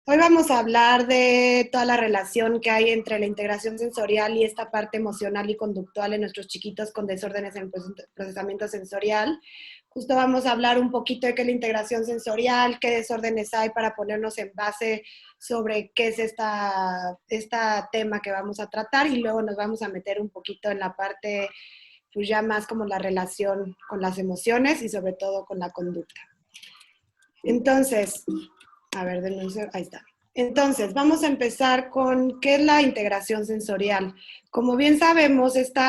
Hoy vamos a hablar de toda la relación que hay entre la integración sensorial y esta parte emocional y conductual en nuestros chiquitos con desórdenes en procesamiento sensorial. Justo vamos a hablar un poquito de qué es la integración sensorial, qué desórdenes hay para ponernos en base sobre qué es esta tema que vamos a tratar y luego nos vamos a meter un poquito en la parte, pues ya más como la relación con las emociones y sobre todo con la conducta. Entonces, a ver, ahí está. Entonces, vamos a empezar con qué es la integración sensorial. Como bien sabemos, este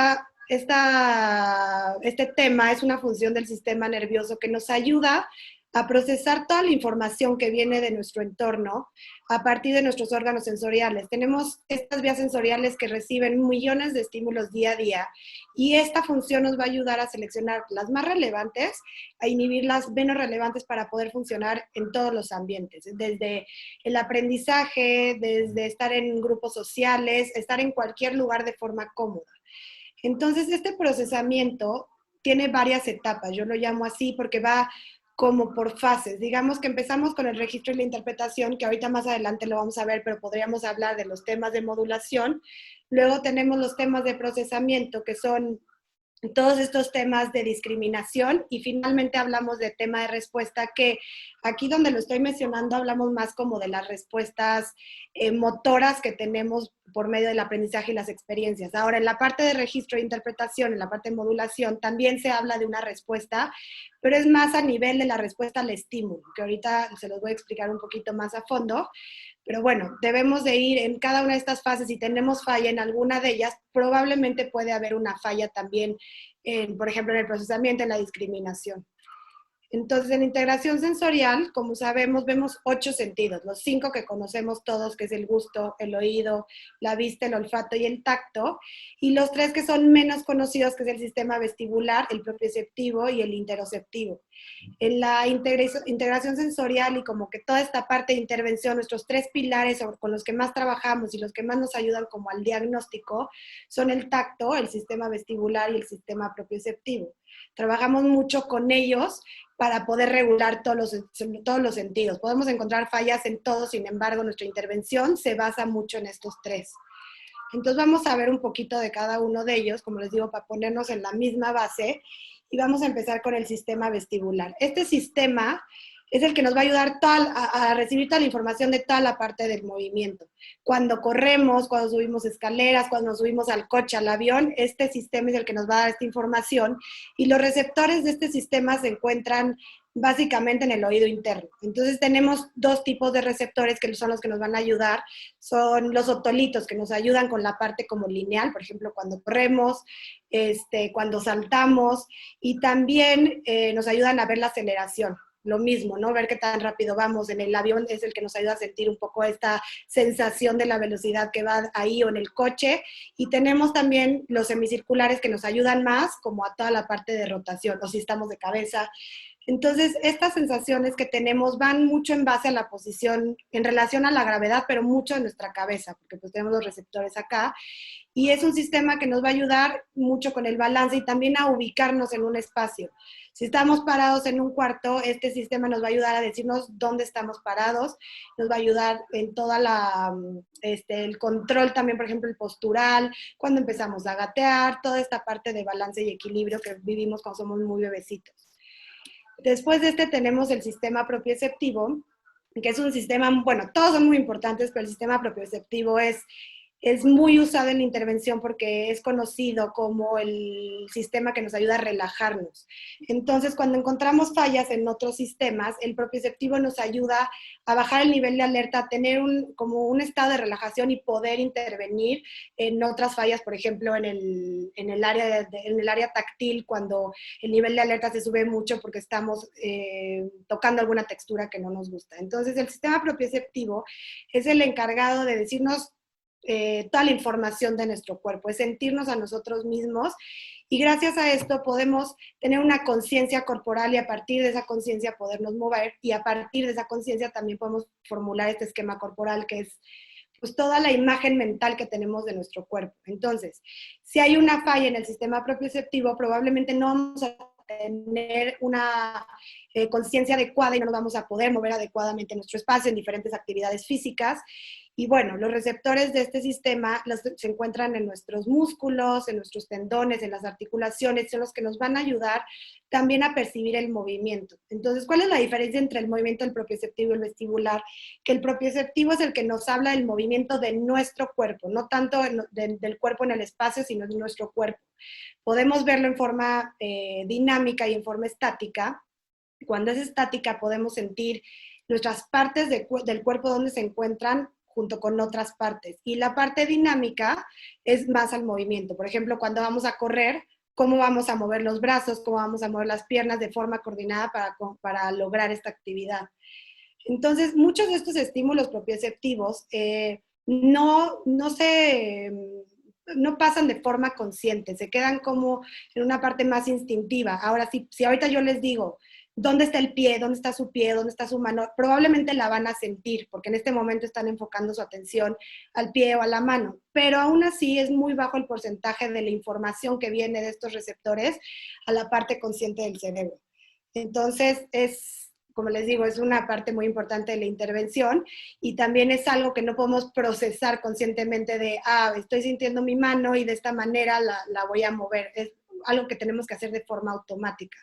tema es una función del sistema nervioso que nos ayuda a procesar toda la información que viene de nuestro entorno a partir de nuestros órganos sensoriales. Tenemos estas vías sensoriales que reciben millones de estímulos día a día y esta función nos va a ayudar a seleccionar las más relevantes, a inhibir las menos relevantes para poder funcionar en todos los ambientes, desde el aprendizaje, desde estar en grupos sociales, estar en cualquier lugar de forma cómoda. Entonces, este procesamiento tiene varias etapas, yo lo llamo así porque va como por fases. Digamos que empezamos con el registro y la interpretación, que ahorita más adelante lo vamos a ver, pero podríamos hablar de los temas de modulación. Luego tenemos los temas de procesamiento, que son todos estos temas de discriminación, y finalmente hablamos de tema de respuesta, que aquí donde lo estoy mencionando hablamos más como de las respuestas motoras que tenemos por medio del aprendizaje y las experiencias. Ahora, en la parte de registro e interpretación, en la parte de modulación, también se habla de una respuesta, pero es más a nivel de la respuesta al estímulo, que ahorita se los voy a explicar un poquito más a fondo. Pero bueno, debemos de ir en cada una de estas fases. Si tenemos falla en alguna de ellas, probablemente puede haber una falla también, por ejemplo, en el procesamiento, en la discriminación. Entonces, en integración sensorial, como sabemos, vemos 8 sentidos, los 5 que conocemos todos, que es el gusto, el oído, la vista, el olfato y el tacto, y los 3 que son menos conocidos, que es el sistema vestibular, el propioceptivo y el interoceptivo. En la integración sensorial y como que toda esta parte de intervención, nuestros 3 pilares con los que más trabajamos y los que más nos ayudan como al diagnóstico son el tacto, el sistema vestibular y el sistema propioceptivo. Trabajamos mucho con ellos para poder regular todos los sentidos. Podemos encontrar fallas en todos, sin embargo, nuestra intervención se basa mucho en estos 3. Entonces vamos a ver un poquito de cada uno de ellos, como les digo, para ponernos en la misma base, y vamos a empezar con el sistema vestibular. Este sistema es el que nos va a ayudar a recibir toda la información de toda la parte del movimiento. Cuando corremos, cuando subimos escaleras, cuando nos subimos al coche, al avión, este sistema es el que nos va a dar esta información, y los receptores de este sistema se encuentran básicamente en el oído interno. Entonces tenemos 2 tipos de receptores que son los que nos van a ayudar. Son los otolitos, que nos ayudan con la parte como lineal, por ejemplo, cuando corremos, cuando saltamos, y también nos ayudan a ver la aceleración. Lo mismo, ¿no? Ver qué tan rápido vamos. En el avión es el que nos ayuda a sentir un poco esta sensación de la velocidad que va ahí, o en el coche. Y tenemos también los semicirculares, que nos ayudan más como a toda la parte de rotación, o si estamos de cabeza. Entonces, estas sensaciones que tenemos van mucho en base a la posición en relación a la gravedad, pero mucho en nuestra cabeza, porque pues tenemos los receptores acá, y es un sistema que nos va a ayudar mucho con el balance y también a ubicarnos en un espacio. Si estamos parados en un cuarto, este sistema nos va a ayudar a decirnos dónde estamos parados, nos va a ayudar en toda el control también, por ejemplo, el postural, cuando empezamos a gatear, toda esta parte de balance y equilibrio que vivimos cuando somos muy bebecitos. Después de este tenemos el sistema propioceptivo, que es un sistema, bueno, todos son muy importantes, pero el sistema propioceptivo es muy usado en la intervención porque es conocido como el sistema que nos ayuda a relajarnos. Entonces, cuando encontramos fallas en otros sistemas, el propioceptivo nos ayuda a bajar el nivel de alerta, a tener como un estado de relajación y poder intervenir en otras fallas, por ejemplo, en el área táctil, cuando el nivel de alerta se sube mucho porque estamos tocando alguna textura que no nos gusta. Entonces, el sistema propioceptivo es el encargado de decirnos toda la información de nuestro cuerpo, es sentirnos a nosotros mismos, y gracias a esto podemos tener una conciencia corporal, y a partir de esa conciencia podernos mover, y a partir de esa conciencia también podemos formular este esquema corporal, que es pues toda la imagen mental que tenemos de nuestro cuerpo. Entonces, si hay una falla en el sistema propioceptivo, probablemente no vamos a tener conciencia adecuada y no nos vamos a poder mover adecuadamente en nuestro espacio, en diferentes actividades físicas. Y bueno, los receptores de este sistema se encuentran en nuestros músculos, en nuestros tendones, en las articulaciones, son los que nos van a ayudar también a percibir el movimiento. Entonces, ¿cuál es la diferencia entre el movimiento del propioceptivo y el vestibular? Que el propioceptivo es el que nos habla del movimiento de nuestro cuerpo, no tanto del cuerpo en el espacio, sino de nuestro cuerpo. Podemos verlo en forma dinámica y en forma estática. Cuando es estática podemos sentir nuestras partes del cuerpo donde se encuentran junto con otras partes. Y la parte dinámica es más al movimiento. Por ejemplo, cuando vamos a correr, cómo vamos a mover los brazos, cómo vamos a mover las piernas de forma coordinada para lograr esta actividad. Entonces, muchos de estos estímulos propioceptivos no pasan de forma consciente, se quedan como en una parte más instintiva. Ahora, si ahorita yo les digo, ¿dónde está el pie? ¿Dónde está su pie? ¿Dónde está su mano? Probablemente la van a sentir, porque en este momento están enfocando su atención al pie o a la mano. Pero aún así es muy bajo el porcentaje de la información que viene de estos receptores a la parte consciente del cerebro. Entonces, como les digo, es una parte muy importante de la intervención y también es algo que no podemos procesar conscientemente de, estoy sintiendo mi mano y de esta manera la voy a mover. Es algo que tenemos que hacer de forma automática.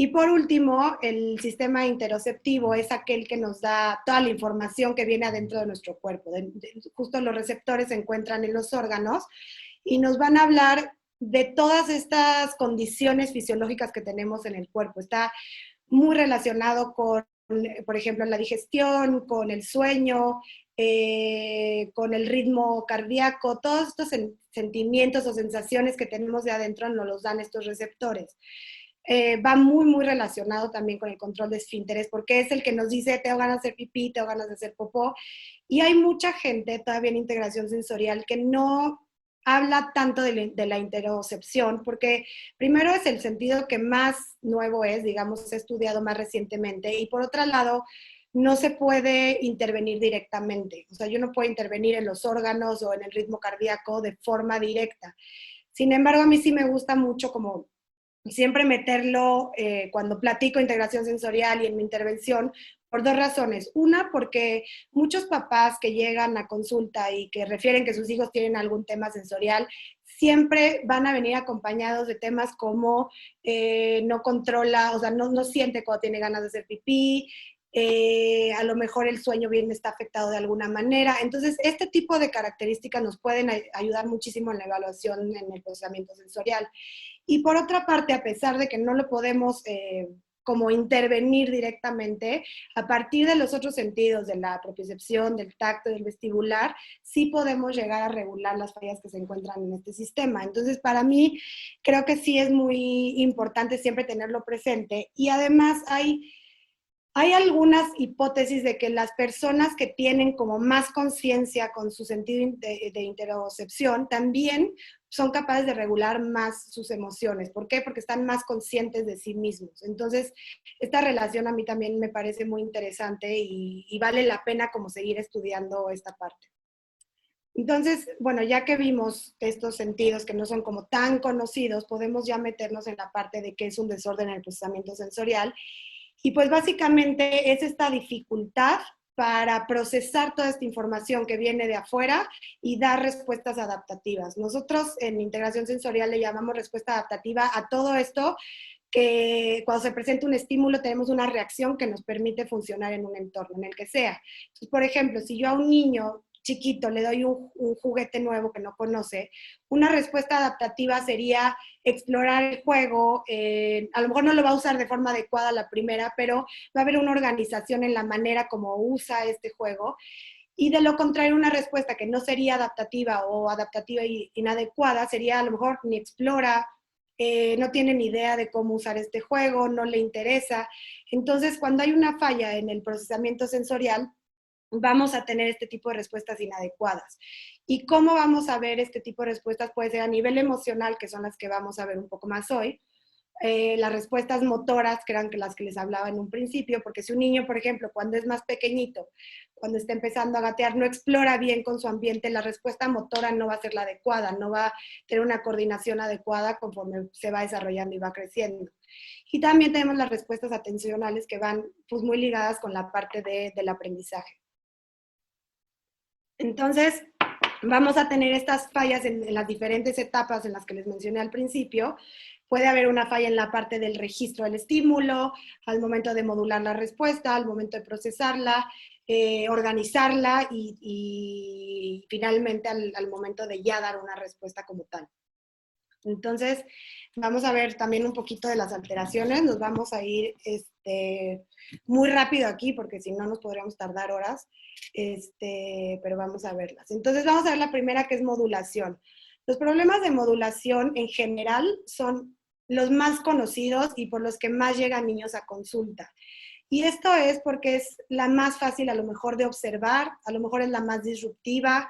Y por último, el sistema interoceptivo es aquel que nos da toda la información que viene adentro de nuestro cuerpo. Justo los receptores se encuentran en los órganos y nos van a hablar de todas estas condiciones fisiológicas que tenemos en el cuerpo. Está muy relacionado con, por ejemplo, la digestión, con el sueño, con el ritmo cardíaco, todos estos sentimientos o sensaciones que tenemos de adentro nos los dan estos receptores. Va muy, muy relacionado también con el control de esfínteres, porque es el que nos dice, tengo ganas de hacer pipí, tengo ganas de hacer popó, y hay mucha gente todavía en integración sensorial que no habla tanto de la interocepción, porque primero es el sentido que más nuevo es, digamos, se ha estudiado más recientemente, y por otro lado, no se puede intervenir directamente. O sea, yo no puedo intervenir en los órganos o en el ritmo cardíaco de forma directa. Sin embargo, a mí sí me gusta mucho como siempre meterlo cuando platico integración sensorial y en mi intervención, por dos razones. Una, porque muchos papás que llegan a consulta y que refieren que sus hijos tienen algún tema sensorial, siempre van a venir acompañados de temas como no controla, o sea, no siente cuando tiene ganas de hacer pipí, a lo mejor el sueño bien está afectado de alguna manera. Entonces, este tipo de características nos pueden ayudar muchísimo en la evaluación en el procesamiento sensorial. Y por otra parte, a pesar de que no lo podemos como intervenir directamente, a partir de los otros sentidos, de la propiocepción, del tacto, del vestibular, sí podemos llegar a regular las fallas que se encuentran en este sistema. Entonces, para mí, creo que sí es muy importante siempre tenerlo presente. Y además hay algunas hipótesis de que las personas que tienen como más conciencia con su sentido de interocepción también son capaces de regular más sus emociones. ¿Por qué? Porque están más conscientes de sí mismos. Entonces, esta relación a mí también me parece muy interesante y vale la pena como seguir estudiando esta parte. Entonces, bueno, ya que vimos estos sentidos que no son como tan conocidos, podemos ya meternos en la parte de qué es un desorden en el procesamiento sensorial. Y pues básicamente es esta dificultad para procesar toda esta información que viene de afuera y dar respuestas adaptativas. Nosotros en integración sensorial le llamamos respuesta adaptativa a todo esto que cuando se presenta un estímulo tenemos una reacción que nos permite funcionar en un entorno, en el que sea. Entonces, por ejemplo, si yo a un niño chiquito le doy un juguete nuevo que no conoce, una respuesta adaptativa sería explorar el juego, a lo mejor no lo va a usar de forma adecuada la primera, pero va a haber una organización en la manera como usa este juego, y de lo contrario una respuesta que no sería adaptativa o adaptativa y inadecuada sería a lo mejor ni explora, no tiene ni idea de cómo usar este juego, no le interesa. Entonces, cuando hay una falla en el procesamiento sensorial, vamos a tener este tipo de respuestas inadecuadas. ¿Y cómo vamos a ver este tipo de respuestas? Puede ser a nivel emocional, que son las que vamos a ver un poco más hoy, las respuestas motoras, que eran las que les hablaba en un principio, porque si un niño, por ejemplo, cuando es más pequeñito, cuando está empezando a gatear, no explora bien con su ambiente, la respuesta motora no va a ser la adecuada, no va a tener una coordinación adecuada conforme se va desarrollando y va creciendo. Y también tenemos las respuestas atencionales que van pues muy ligadas con la parte del aprendizaje. Entonces, vamos a tener estas fallas en las diferentes etapas en las que les mencioné al principio. Puede haber una falla en la parte del registro del estímulo, al momento de modular la respuesta, al momento de procesarla, organizarla y finalmente al momento de ya dar una respuesta como tal. Entonces, vamos a ver también un poquito de las alteraciones. Nos vamos a ir muy rápido aquí porque si no nos podríamos tardar horas, pero vamos a verlas. Entonces, vamos a ver la primera, que es modulación. Los problemas de modulación en general son los más conocidos y por los que más llegan niños a consulta. Y esto es porque es la más fácil a lo mejor de observar, a lo mejor es la más disruptiva.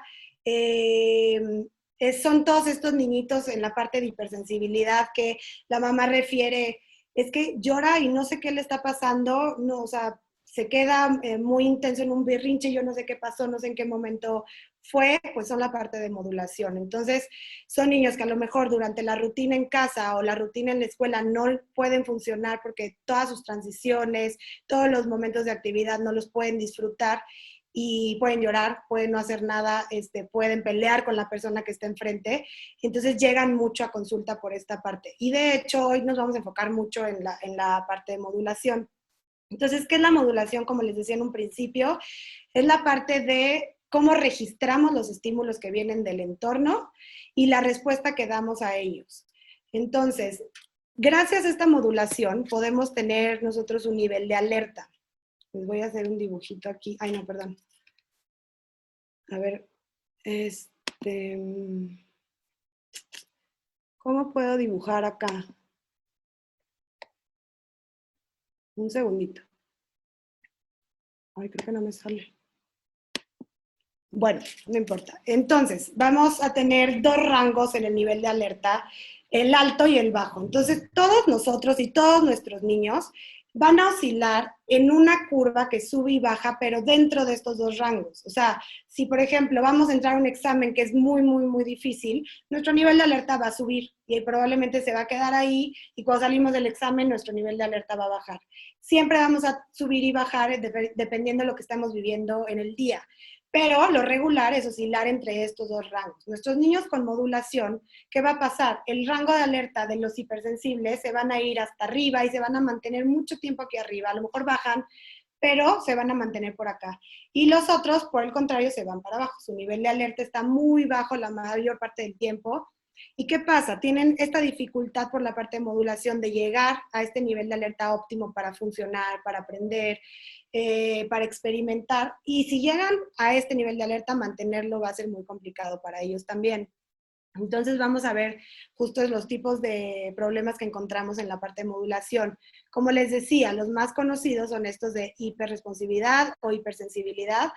Son todos estos niñitos en la parte de hipersensibilidad que la mamá refiere, es que llora y no sé qué le está pasando, no, o sea, se queda muy intenso en un berrinche, yo no sé qué pasó, no sé en qué momento fue, pues son la parte de modulación. Entonces, son niños que a lo mejor durante la rutina en casa o la rutina en la escuela no pueden funcionar porque todas sus transiciones, todos los momentos de actividad no los pueden disfrutar y pueden llorar, pueden no hacer nada, pueden pelear con la persona que está enfrente. Entonces llegan mucho a consulta por esta parte. Y de hecho, hoy nos vamos a enfocar mucho en la parte de modulación. Entonces, ¿qué es la modulación? Como les decía en un principio, es la parte de cómo registramos los estímulos que vienen del entorno y la respuesta que damos a ellos. Entonces, gracias a esta modulación podemos tener nosotros un nivel de alerta. Les voy a hacer un dibujito aquí. Ay, no, perdón. A ver, ¿cómo puedo dibujar acá? Un segundito. Ay, creo que no me sale. Bueno, no importa. Entonces, vamos a tener dos rangos en el nivel de alerta, el alto y el bajo. Entonces, todos nosotros y todos nuestros niños van a oscilar en una curva que sube y baja, pero dentro de estos dos rangos. O sea, si por ejemplo vamos a entrar a un examen que es muy, muy, muy difícil, nuestro nivel de alerta va a subir y probablemente se va a quedar ahí y cuando salimos del examen nuestro nivel de alerta va a bajar. Siempre vamos a subir y bajar dependiendo de lo que estamos viviendo en el día. Pero lo regular es oscilar entre estos dos rangos. Nuestros niños con modulación, ¿qué va a pasar? El rango de alerta de los hipersensibles se van a ir hasta arriba y se van a mantener mucho tiempo aquí arriba. A lo mejor bajan, pero se van a mantener por acá. Y los otros, por el contrario, se van para abajo. Su nivel de alerta está muy bajo la mayor parte del tiempo. ¿Y qué pasa? Tienen esta dificultad por la parte de modulación de llegar a este nivel de alerta óptimo para funcionar, para aprender, para experimentar. Y si llegan a este nivel de alerta, mantenerlo va a ser muy complicado para ellos también. Entonces vamos a ver justo los tipos de problemas que encontramos en la parte de modulación. Como les decía, los más conocidos son estos de hiperresponsividad o hipersensibilidad,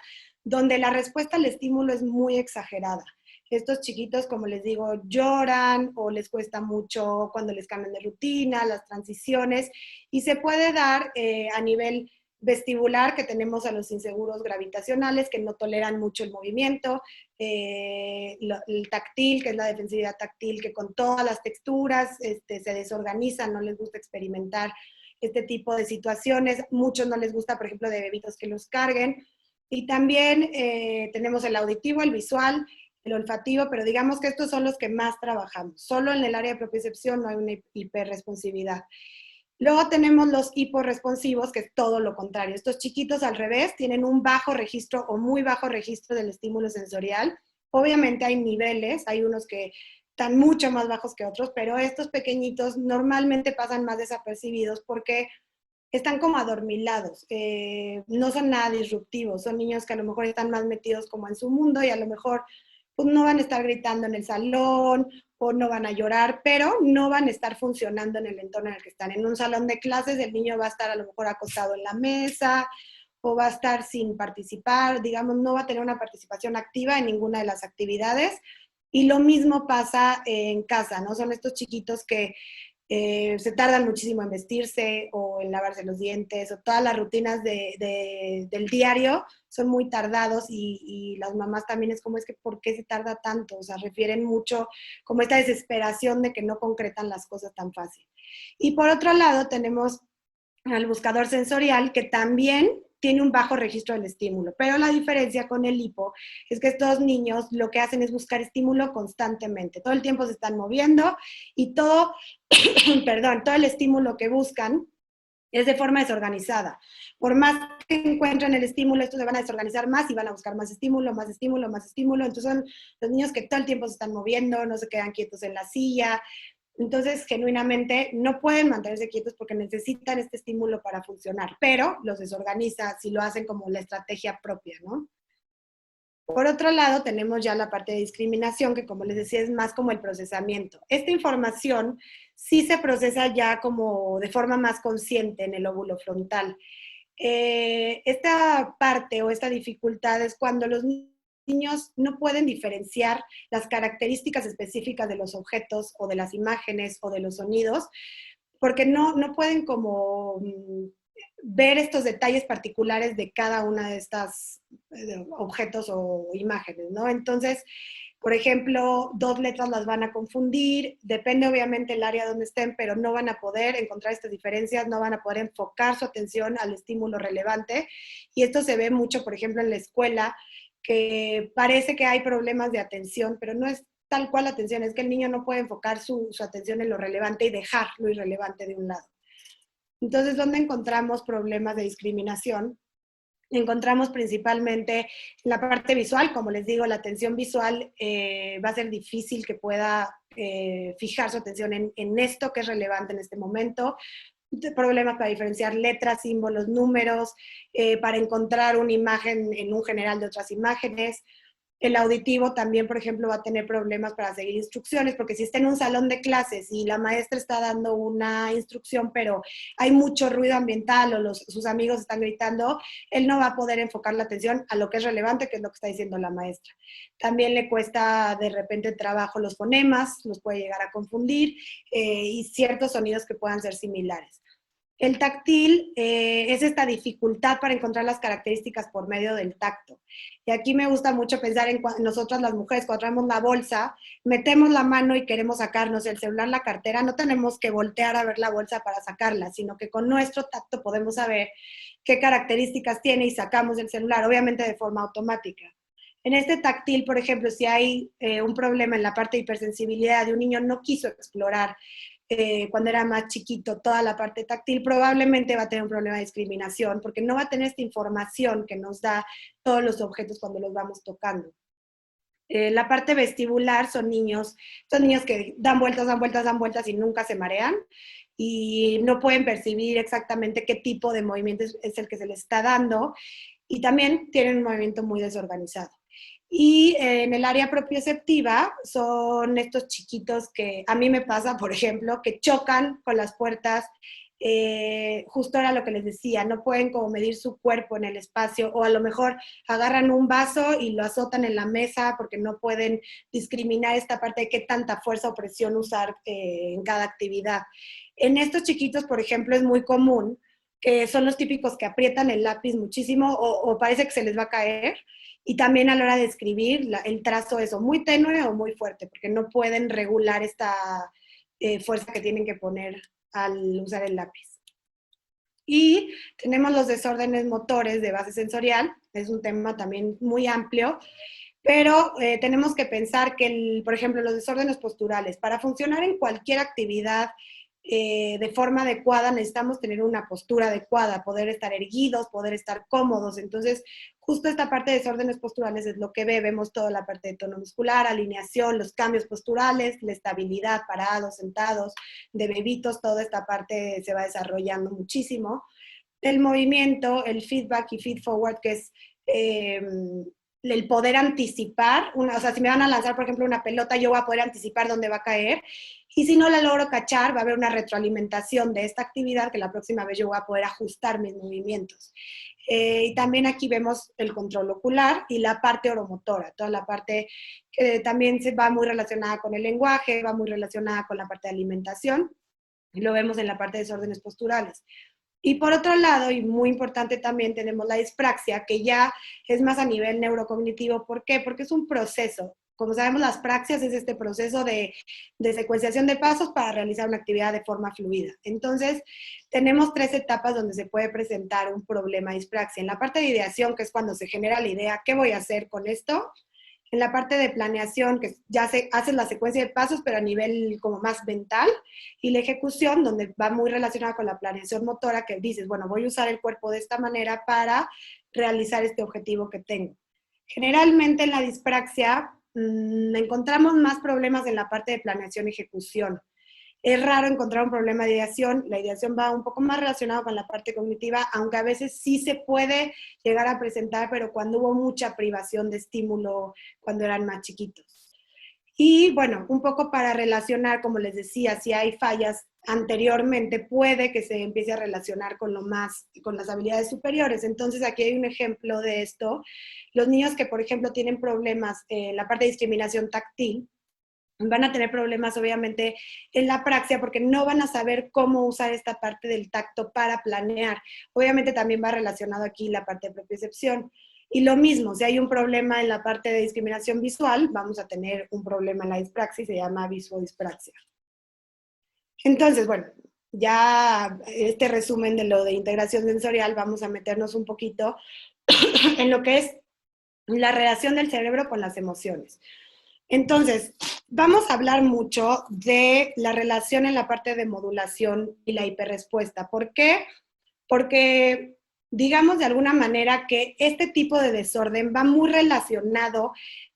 donde la respuesta al estímulo es muy exagerada. Estos chiquitos, como les digo, lloran o les cuesta mucho cuando les cambian de rutina, las transiciones, y se puede dar a nivel vestibular, que tenemos a los inseguros gravitacionales, que no toleran mucho el movimiento, el táctil, que es la defensividad táctil, que con todas las texturas se desorganizan, no les gusta experimentar este tipo de situaciones. Muchos no les gusta, por ejemplo, de bebitos que los carguen. Y también tenemos el auditivo, el visual, el olfativo, pero digamos que estos son los que más trabajamos. Solo en el área de propiocepción no hay una hiperresponsividad. Luego tenemos los hiporresponsivos, que es todo lo contrario. Estos chiquitos al revés tienen un bajo registro o muy bajo registro del estímulo sensorial. Obviamente hay niveles, hay unos que están mucho más bajos que otros, pero estos pequeñitos normalmente pasan más desapercibidos porque están como adormilados, no son nada disruptivos, son niños que a lo mejor están más metidos como en su mundo y a lo mejor pues, no van a estar gritando en el salón o no van a llorar, pero no van a estar funcionando en el entorno en el que están. En un salón de clases el niño va a estar a lo mejor acostado en la mesa o va a estar sin participar, digamos, no va a tener una participación activa en ninguna de las actividades. Y lo mismo pasa en casa, ¿no? Son estos chiquitos que se tardan muchísimo en vestirse o en lavarse los dientes o todas las rutinas del diario son muy tardados y las mamás también es como es que ¿por qué se tarda tanto? O sea, refieren mucho como esta desesperación de que no concretan las cosas tan fácil. Y por otro lado tenemos al buscador sensorial, que también tiene un bajo registro del estímulo, pero la diferencia con el hipo es que estos niños lo que hacen es buscar estímulo constantemente, todo el tiempo se están moviendo y todo, perdón, todo el estímulo que buscan es de forma desorganizada. Por más que encuentren el estímulo, estos se van a desorganizar más y van a buscar más estímulo, más estímulo, más estímulo. Entonces son los niños que todo el tiempo se están moviendo, no se quedan quietos en la silla. Entonces, genuinamente, no pueden mantenerse quietos porque necesitan este estímulo para funcionar, pero los desorganiza si lo hacen como la estrategia propia, ¿no? Por otro lado, tenemos ya la parte de discriminación, que como les decía, es más como el procesamiento. Esta información sí se procesa ya como de forma más consciente en el lóbulo frontal. Esta parte o esta dificultad es cuando los niños no pueden diferenciar las características específicas de los objetos o de las imágenes o de los sonidos, porque no pueden como ver estos detalles particulares de cada una de estas objetos o imágenes, ¿no? Entonces, por ejemplo, dos letras las van a confundir, depende obviamente el área donde estén, pero no van a poder encontrar estas diferencias, no van a poder enfocar su atención al estímulo relevante. Y esto se ve mucho, por ejemplo, en la escuela, que parece que hay problemas de atención, pero no es tal cual atención, es que el niño no puede enfocar su atención en lo relevante y dejar lo irrelevante de un lado. Entonces, ¿dónde encontramos problemas de discriminación? Encontramos principalmente en la parte visual, como les digo, la atención visual va a ser difícil que pueda fijar su atención en esto que es relevante en este momento. Problemas para diferenciar letras, símbolos, números, para encontrar una imagen en un general de otras imágenes. El auditivo también, por ejemplo, va a tener problemas para seguir instrucciones, porque si está en un salón de clases y la maestra está dando una instrucción, pero hay mucho ruido ambiental o sus amigos están gritando, él no va a poder enfocar la atención a lo que es relevante, que es lo que está diciendo la maestra. También le cuesta de repente trabajo los fonemas, los puede llegar a confundir, y ciertos sonidos que puedan ser similares. El táctil es esta dificultad para encontrar las características por medio del tacto. Y aquí me gusta mucho pensar en nosotras las mujeres, cuando traemos la bolsa, metemos la mano y queremos sacarnos el celular, la cartera, no tenemos que voltear a ver la bolsa para sacarla, sino que con nuestro tacto podemos saber qué características tiene y sacamos el celular, obviamente de forma automática. En este táctil, por ejemplo, si hay un problema en la parte de hipersensibilidad de un niño no quiso explorar cuando era más chiquito toda la parte táctil, probablemente va a tener un problema de discriminación porque no va a tener esta información que nos da todos los objetos cuando los vamos tocando. La parte vestibular son niños que dan vueltas, dan vueltas, dan vueltas y nunca se marean y no pueden percibir exactamente qué tipo de movimiento es el que se les está dando y también tienen un movimiento muy desorganizado. Y en el área propioceptiva son estos chiquitos que a mí me pasa, por ejemplo, que chocan con las puertas. Justo era lo que les decía, no pueden como medir su cuerpo en el espacio o a lo mejor agarran un vaso y lo azotan en la mesa porque no pueden discriminar esta parte de qué tanta fuerza o presión usar en cada actividad. En estos chiquitos, por ejemplo, es muy común que son los típicos que aprietan el lápiz muchísimo o parece que se les va a caer. Y también a la hora de escribir, el trazo es o muy tenue o muy fuerte, porque no pueden regular esta fuerza que tienen que poner al usar el lápiz. Y tenemos los desórdenes motores de base sensorial, es un tema también muy amplio, pero tenemos que pensar que, por ejemplo, los desórdenes posturales, para funcionar en cualquier actividad de forma adecuada, necesitamos tener una postura adecuada, poder estar erguidos, poder estar cómodos. Entonces, justo esta parte de desórdenes posturales es lo que vemos toda la parte de tono muscular, alineación, los cambios posturales, la estabilidad, parados, sentados, de bebitos, toda esta parte se va desarrollando muchísimo. El movimiento, el feedback y feed forward, que es el poder anticipar, o sea, si me van a lanzar, por ejemplo, una pelota, yo voy a poder anticipar dónde va a caer, y si no la logro cachar, va a haber una retroalimentación de esta actividad que la próxima vez yo voy a poder ajustar mis movimientos. Y también aquí vemos el control ocular y la parte oromotora, toda la parte que también se va muy relacionada con el lenguaje, va muy relacionada con la parte de alimentación, y lo vemos en la parte de desórdenes posturales. Y por otro lado, y muy importante también, tenemos la dispraxia, que ya es más a nivel neurocognitivo. ¿Por qué? Porque es un proceso. como sabemos, las praxias es este proceso de secuenciación de pasos para realizar una actividad de forma fluida. Entonces, tenemos 3 etapas donde se puede presentar un problema de dispraxia. En la parte de ideación, que es cuando se genera la idea, ¿qué voy a hacer con esto? En la parte de planeación, que ya se hace la secuencia de pasos, pero a nivel como más mental, y la ejecución, donde va muy relacionada con la planeación motora, que dices, bueno, voy a usar el cuerpo de esta manera para realizar este objetivo que tengo. Generalmente en la dispraxia encontramos más problemas en la parte de planeación y ejecución. Es raro encontrar un problema de ideación. La ideación va un poco más relacionada con la parte cognitiva, aunque a veces sí se puede llegar a presentar, pero cuando hubo mucha privación de estímulo cuando eran más chiquitos. Y bueno, un poco para relacionar, como les decía, si hay fallas anteriormente, puede que se empiece a relacionar con con las habilidades superiores. Entonces aquí hay un ejemplo de esto. Los niños que, por ejemplo, tienen problemas en la parte de discriminación táctil, van a tener problemas obviamente en la praxia porque no van a saber cómo usar esta parte del tacto para planear. Obviamente también va relacionado aquí la parte de propiocepción. Y lo mismo, si hay un problema en la parte de discriminación visual, vamos a tener un problema en la dispraxia y se llama visuodispraxia. Entonces, bueno, ya este resumen de lo de integración sensorial, vamos a meternos un poquito en lo que es la relación del cerebro con las emociones. Entonces, vamos a hablar mucho de la relación en la parte de modulación y la hiperrespuesta. ¿Por qué? Porque digamos de alguna manera que este tipo de desorden va muy relacionado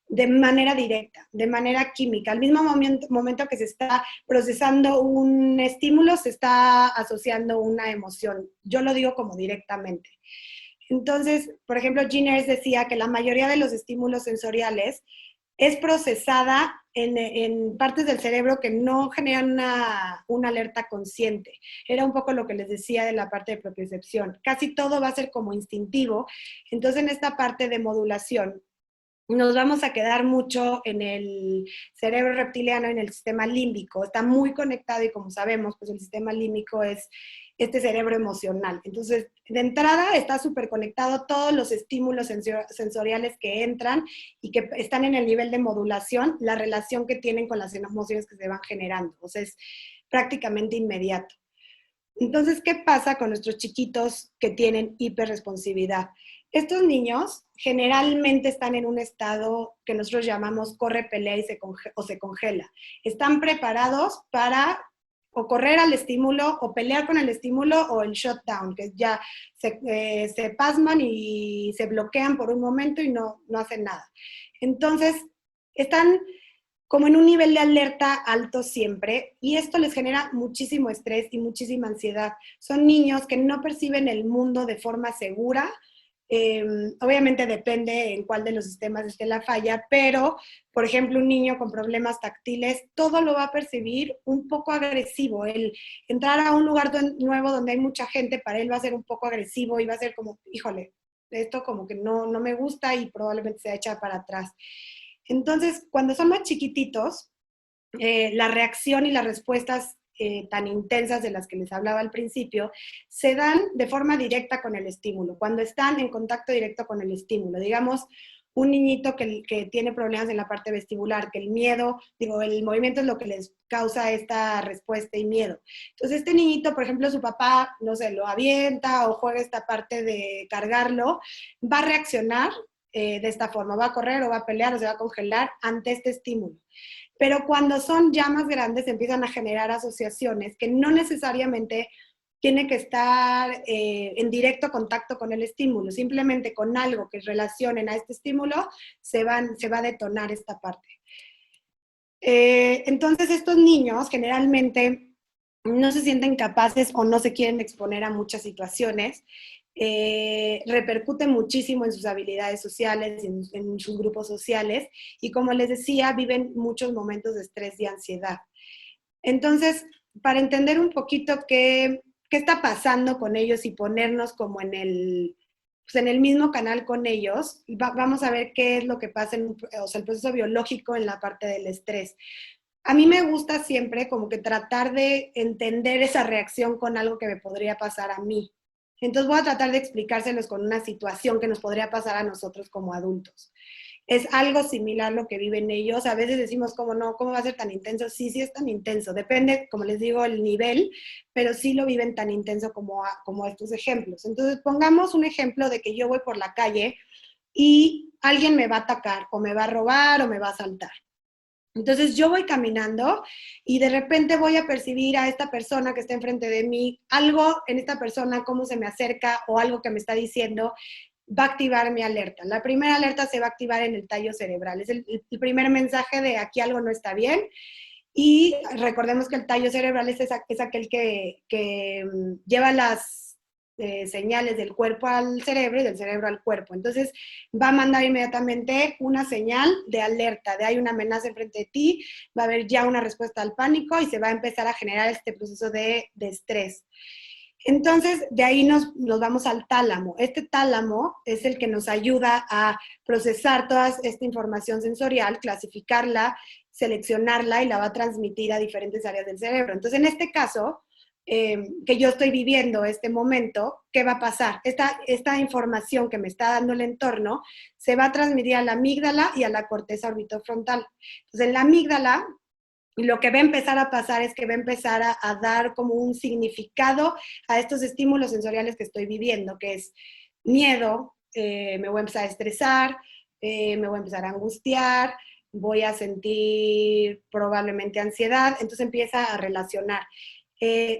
de manera directa, de manera química. Al mismo momento que se está procesando un estímulo, se está asociando una emoción. Yo lo digo como directamente. Entonces, por ejemplo, Ginners decía que la mayoría de los estímulos sensoriales es procesada en partes del cerebro que no generan una alerta consciente. Era un poco lo que les decía de la parte de propiocepción. Casi todo va a ser como instintivo. Entonces, en esta parte de modulación, nos vamos a quedar mucho en el cerebro reptiliano, en el sistema límbico. Está muy conectado y como sabemos, pues el sistema límbico es este cerebro emocional. Entonces, de entrada está súper conectado todos los estímulos sensoriales que entran y que están en el nivel de modulación, la relación que tienen con las emociones que se van generando. O sea, es prácticamente inmediato. Entonces, ¿qué pasa con nuestros chiquitos que tienen hiperresponsividad? Estos niños generalmente están en un estado que nosotros llamamos corre, pelea y se congela. Están preparados para o correr al estímulo o pelear con el estímulo o el shutdown, que ya se pasman y se bloquean por un momento y no hacen nada. Entonces, están como en un nivel de alerta alto siempre, y esto les genera muchísimo estrés y muchísima ansiedad. Son niños que no perciben el mundo de forma segura. Obviamente depende en cuál de los sistemas esté la falla, pero, por ejemplo, un niño con problemas táctiles, todo lo va a percibir un poco agresivo. El entrar a un lugar nuevo donde hay mucha gente, para él va a ser un poco agresivo y va a ser como, híjole, esto como que no me gusta y probablemente se va a echar para atrás. Entonces, cuando son más chiquititos, la reacción y las respuestas tan intensas de las que les hablaba al principio, se dan de forma directa con el estímulo, cuando están en contacto directo con el estímulo. Digamos, un niñito que tiene problemas en la parte vestibular, que el miedo, el movimiento es lo que les causa esta respuesta y miedo. Entonces, este niñito, por ejemplo, su papá, no sé, lo avienta o juega esta parte de cargarlo, va a reaccionar de esta forma, va a correr o va a pelear o se va a congelar ante este estímulo. Pero cuando son ya más grandes empiezan a generar asociaciones que no necesariamente tiene que estar en directo contacto con el estímulo, simplemente con algo que relacionen a este estímulo se va a detonar esta parte. Entonces estos niños generalmente no se sienten capaces o no se quieren exponer a muchas situaciones, repercute muchísimo en sus habilidades sociales, en sus grupos sociales, y como les decía, viven muchos momentos de estrés y ansiedad. Entonces, para entender un poquito qué está pasando con ellos y ponernos como en el mismo canal con ellos, vamos a ver qué es lo que pasa el proceso biológico en la parte del estrés. A mí me gusta siempre como que tratar de entender esa reacción con algo que me podría pasar a mí. Entonces voy a tratar de explicárselos con una situación que nos podría pasar a nosotros como adultos. Es algo similar lo que viven ellos. A veces decimos, como no, ¿cómo va a ser tan intenso? Sí, sí es tan intenso. Depende, como les digo, el nivel, pero sí lo viven tan intenso como estos ejemplos. Entonces, pongamos un ejemplo de que yo voy por la calle y alguien me va a atacar, o me va a robar, o me va a asaltar. Entonces yo voy caminando y de repente voy a percibir a esta persona que está enfrente de mí, algo en esta persona, cómo se me acerca o algo que me está diciendo, va a activar mi alerta. La primera alerta se va a activar en el tallo cerebral. Es el primer mensaje de aquí algo no está bien. Y recordemos que el tallo cerebral es aquel que lleva las señales del cuerpo al cerebro y del cerebro al cuerpo. Entonces va a mandar inmediatamente una señal de alerta, de hay una amenaza enfrente de ti, va a haber ya una respuesta al pánico y se va a empezar a generar este proceso de estrés. Entonces, de ahí nos vamos al tálamo. Este tálamo es el que nos ayuda a procesar toda esta información sensorial, clasificarla, seleccionarla y la va a transmitir a diferentes áreas del cerebro. Entonces, en este caso, que yo estoy viviendo este momento, ¿qué va a pasar? Esta información que me está dando el entorno se va a transmitir a la amígdala y a la corteza orbitofrontal. Entonces, en la amígdala lo que va a empezar a pasar es que va a empezar a dar como un significado a estos estímulos sensoriales que estoy viviendo, que es miedo, me voy a empezar a estresar, me voy a empezar a angustiar, voy a sentir probablemente ansiedad, entonces empieza a relacionar.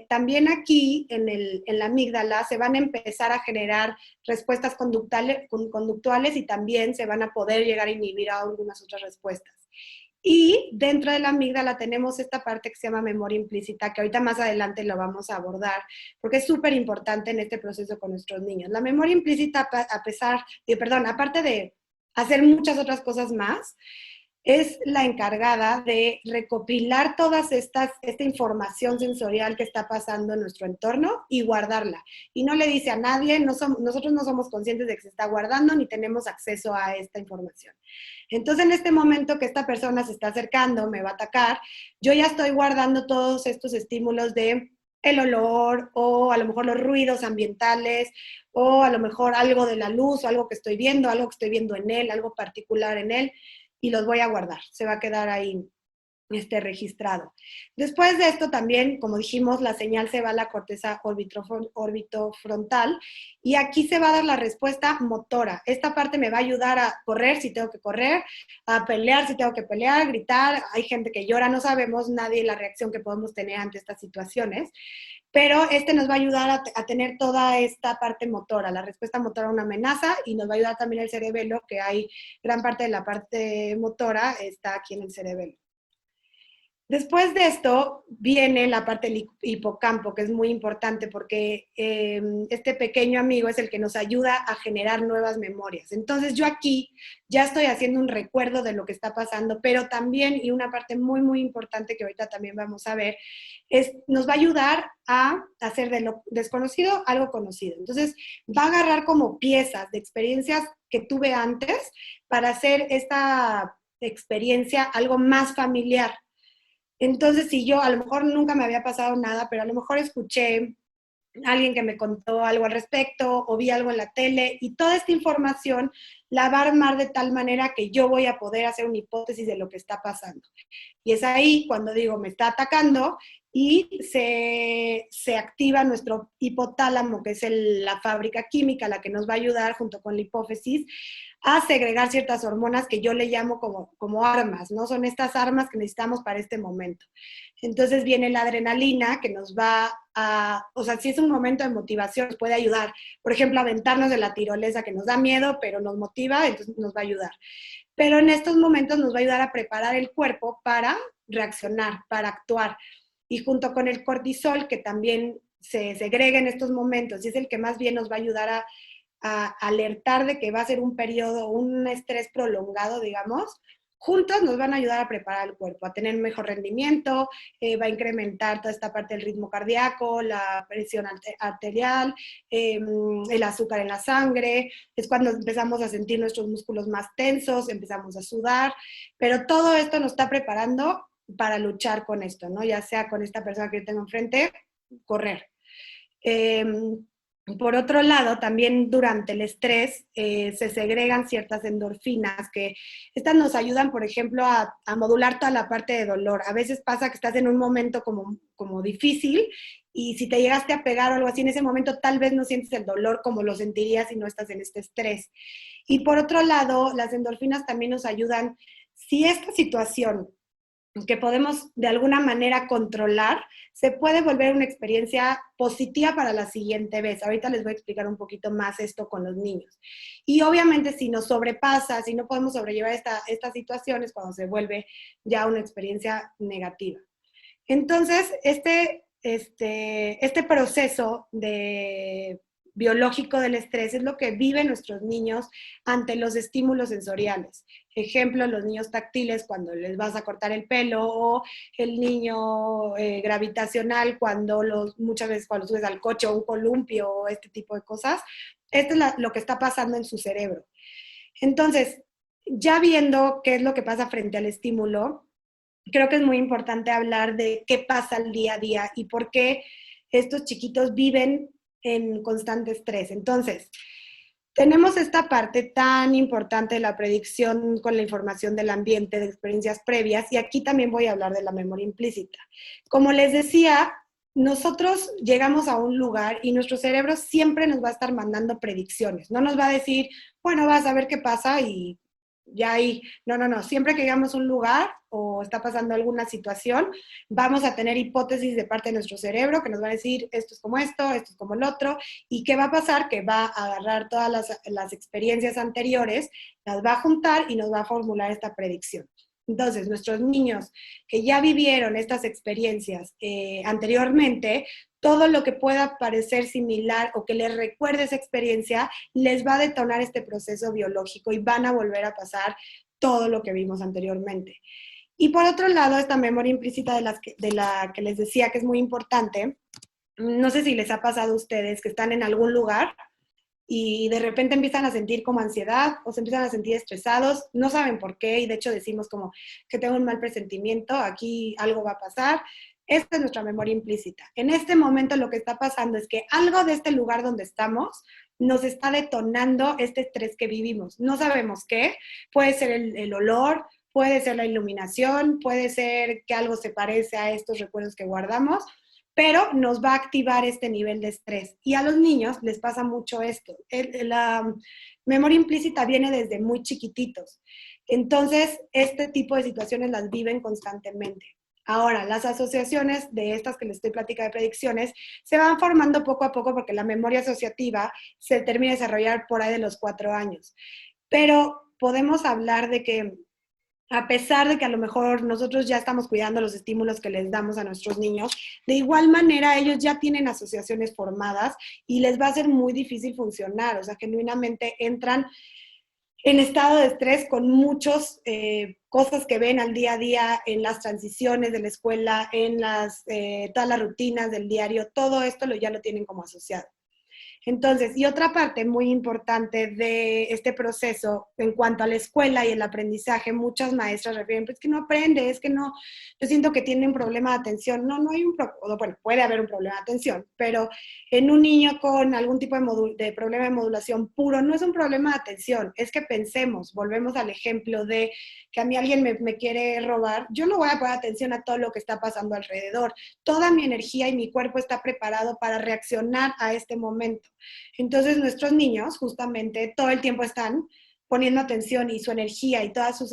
También aquí en la amígdala se van a empezar a generar respuestas conductuales y también se van a poder llegar a inhibir a algunas otras respuestas. Y dentro de la amígdala tenemos esta parte que se llama memoria implícita, que ahorita más adelante lo vamos a abordar, porque es súper importante en este proceso con nuestros niños. La memoria implícita, aparte de hacer muchas otras cosas más, es la encargada de recopilar esta información sensorial que está pasando en nuestro entorno y guardarla. Y no le dice a nadie, nosotros no somos conscientes de que se está guardando ni tenemos acceso a esta información. Entonces, en este momento que esta persona se está acercando, me va a atacar, yo ya estoy guardando todos estos estímulos de el olor o a lo mejor los ruidos ambientales o a lo mejor algo de la luz o algo que estoy viendo en él, algo particular en él y los voy a guardar. Se va a quedar ahí registrado. Después de esto también, como dijimos, la señal se va a la corteza orbitofrontal y aquí se va a dar la respuesta motora. Esta parte me va a ayudar a correr si tengo que correr, a pelear si tengo que pelear, gritar. Hay gente que llora, no sabemos nadie la reacción que podemos tener ante estas situaciones, pero nos va a ayudar a tener toda esta parte motora, la respuesta motora a una amenaza y nos va a ayudar también el cerebelo, que hay gran parte de la parte motora está aquí en el cerebelo. Después de esto viene la parte del hipocampo, que es muy importante porque este pequeño amigo es el que nos ayuda a generar nuevas memorias. Entonces yo aquí ya estoy haciendo un recuerdo de lo que está pasando, pero también, y una parte muy, muy importante que ahorita también vamos a ver, nos va a ayudar a hacer de lo desconocido algo conocido. Entonces va a agarrar como piezas de experiencias que tuve antes para hacer esta experiencia algo más familiar. Entonces, si yo a lo mejor nunca me había pasado nada, pero a lo mejor escuché a alguien que me contó algo al respecto o vi algo en la tele y toda esta información la va a armar de tal manera que yo voy a poder hacer una hipótesis de lo que está pasando. Y es ahí cuando digo, me está atacando y se activa nuestro hipotálamo, que es la fábrica química, la que nos va a ayudar junto con la hipófisis a segregar ciertas hormonas que yo le llamo como armas, ¿no? Son estas armas que necesitamos para este momento. Entonces viene la adrenalina que nos va o sea, si es un momento de motivación, nos puede ayudar. Por ejemplo, aventarnos de la tirolesa que nos da miedo, pero nos motiva, entonces nos va a ayudar. Pero en estos momentos nos va a ayudar a preparar el cuerpo para reaccionar, para actuar. Y junto con el cortisol, que también se segrega en estos momentos, y es el que más bien nos va a ayudar a alertar de que va a ser un periodo, un estrés prolongado, digamos, juntos nos van a ayudar a preparar el cuerpo, a tener mejor rendimiento, va a incrementar toda esta parte del ritmo cardíaco, la presión arterial, el azúcar en la sangre, es cuando empezamos a sentir nuestros músculos más tensos, empezamos a sudar, pero todo esto nos está preparando para luchar con esto, ¿no? Ya sea con esta persona que yo tengo enfrente, correr. Por otro lado, también durante el estrés se segregan ciertas endorfinas que estas nos ayudan, por ejemplo, a modular toda la parte de dolor. A veces pasa que estás en un momento como difícil y si te llegaste a pegar o algo así en ese momento, tal vez no sientes el dolor como lo sentirías si no estás en este estrés. Y por otro lado, las endorfinas también nos ayudan, si esta situación que podemos de alguna manera controlar, se puede volver una experiencia positiva para la siguiente vez. Ahorita les voy a explicar un poquito más esto con los niños. Y obviamente si nos sobrepasa, si no podemos sobrellevar estas situaciones, cuando se vuelve ya una experiencia negativa. Entonces, este proceso biológico del estrés es lo que viven nuestros niños ante los estímulos sensoriales. Ejemplo, los niños táctiles cuando les vas a cortar el pelo, o el niño gravitacional muchas veces cuando subes al coche o un columpio o este tipo de cosas. Esto es lo que está pasando en su cerebro. Entonces, ya viendo qué es lo que pasa frente al estímulo, creo que es muy importante hablar de qué pasa el día a día y por qué estos chiquitos viven en constante estrés. Entonces, tenemos esta parte tan importante de la predicción con la información del ambiente, de experiencias previas, y aquí también voy a hablar de la memoria implícita. Como les decía, nosotros llegamos a un lugar y nuestro cerebro siempre nos va a estar mandando predicciones. No nos va a decir, bueno, vas a ver qué pasa y ya ahí. No, no, no. Siempre que llegamos a un lugar o está pasando alguna situación, vamos a tener hipótesis de parte de nuestro cerebro que nos va a decir esto es como el otro. ¿Y qué va a pasar? Que va a agarrar todas las experiencias anteriores, las va a juntar y nos va a formular esta predicción. Entonces, nuestros niños que ya vivieron estas experiencias anteriormente, todo lo que pueda parecer similar o que les recuerde esa experiencia, les va a detonar este proceso biológico y van a volver a pasar todo lo que vimos anteriormente. Y por otro lado, esta memoria implícita de la que les decía que es muy importante, no sé si les ha pasado a ustedes que están en algún lugar y de repente empiezan a sentir como ansiedad o se empiezan a sentir estresados, no saben por qué y de hecho decimos como que tengo un mal presentimiento, aquí algo va a pasar. Esta es nuestra memoria implícita. En este momento lo que está pasando es que algo de este lugar donde estamos nos está detonando este estrés que vivimos. No sabemos qué, puede ser el olor, puede ser la iluminación, puede ser que algo se parece a estos recuerdos que guardamos, pero nos va a activar este nivel de estrés. Y a los niños les pasa mucho esto. La memoria implícita viene desde muy chiquititos. Entonces, este tipo de situaciones las viven constantemente. Ahora, las asociaciones de estas que les estoy platicando de predicciones se van formando poco a poco porque la memoria asociativa se termina de desarrollar por ahí de los 4 años. Pero podemos hablar de que a pesar de que a lo mejor nosotros ya estamos cuidando los estímulos que les damos a nuestros niños, de igual manera ellos ya tienen asociaciones formadas y les va a ser muy difícil funcionar, o sea, genuinamente entran en estado de estrés con muchas cosas que ven al día a día, en las transiciones de la escuela, en todas las rutinas del diario, todo esto ya lo tienen como asociado. Entonces, y otra parte muy importante de este proceso en cuanto a la escuela y el aprendizaje, muchas maestras refieren, pues que no aprende, es que no, yo siento que tiene un problema de atención. No, no hay bueno, puede haber un problema de atención, pero en un niño con algún tipo de problema de modulación puro, no es un problema de atención, es que pensemos, volvemos al ejemplo de que a mí alguien me quiere robar, yo no voy a poner atención a todo lo que está pasando alrededor. Toda mi energía y mi cuerpo está preparado para reaccionar a este momento. Entonces nuestros niños justamente todo el tiempo están poniendo atención y su energía y todas sus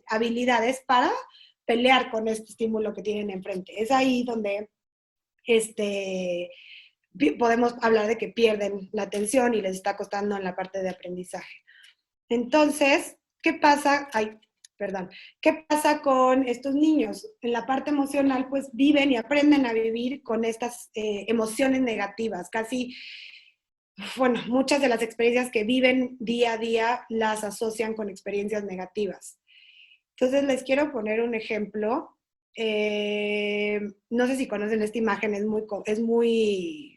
habilidades para pelear con este estímulo que tienen enfrente. Es ahí donde podemos hablar de que pierden la atención y les está costando en la parte de aprendizaje. Entonces, ¿qué pasa? Perdón. ¿Qué pasa con estos niños? En la parte emocional, pues viven y aprenden a vivir con estas emociones negativas. Casi, bueno, muchas de las experiencias que viven día a día las asocian con experiencias negativas. Entonces, les quiero poner un ejemplo. No sé si conocen esta imagen, es muy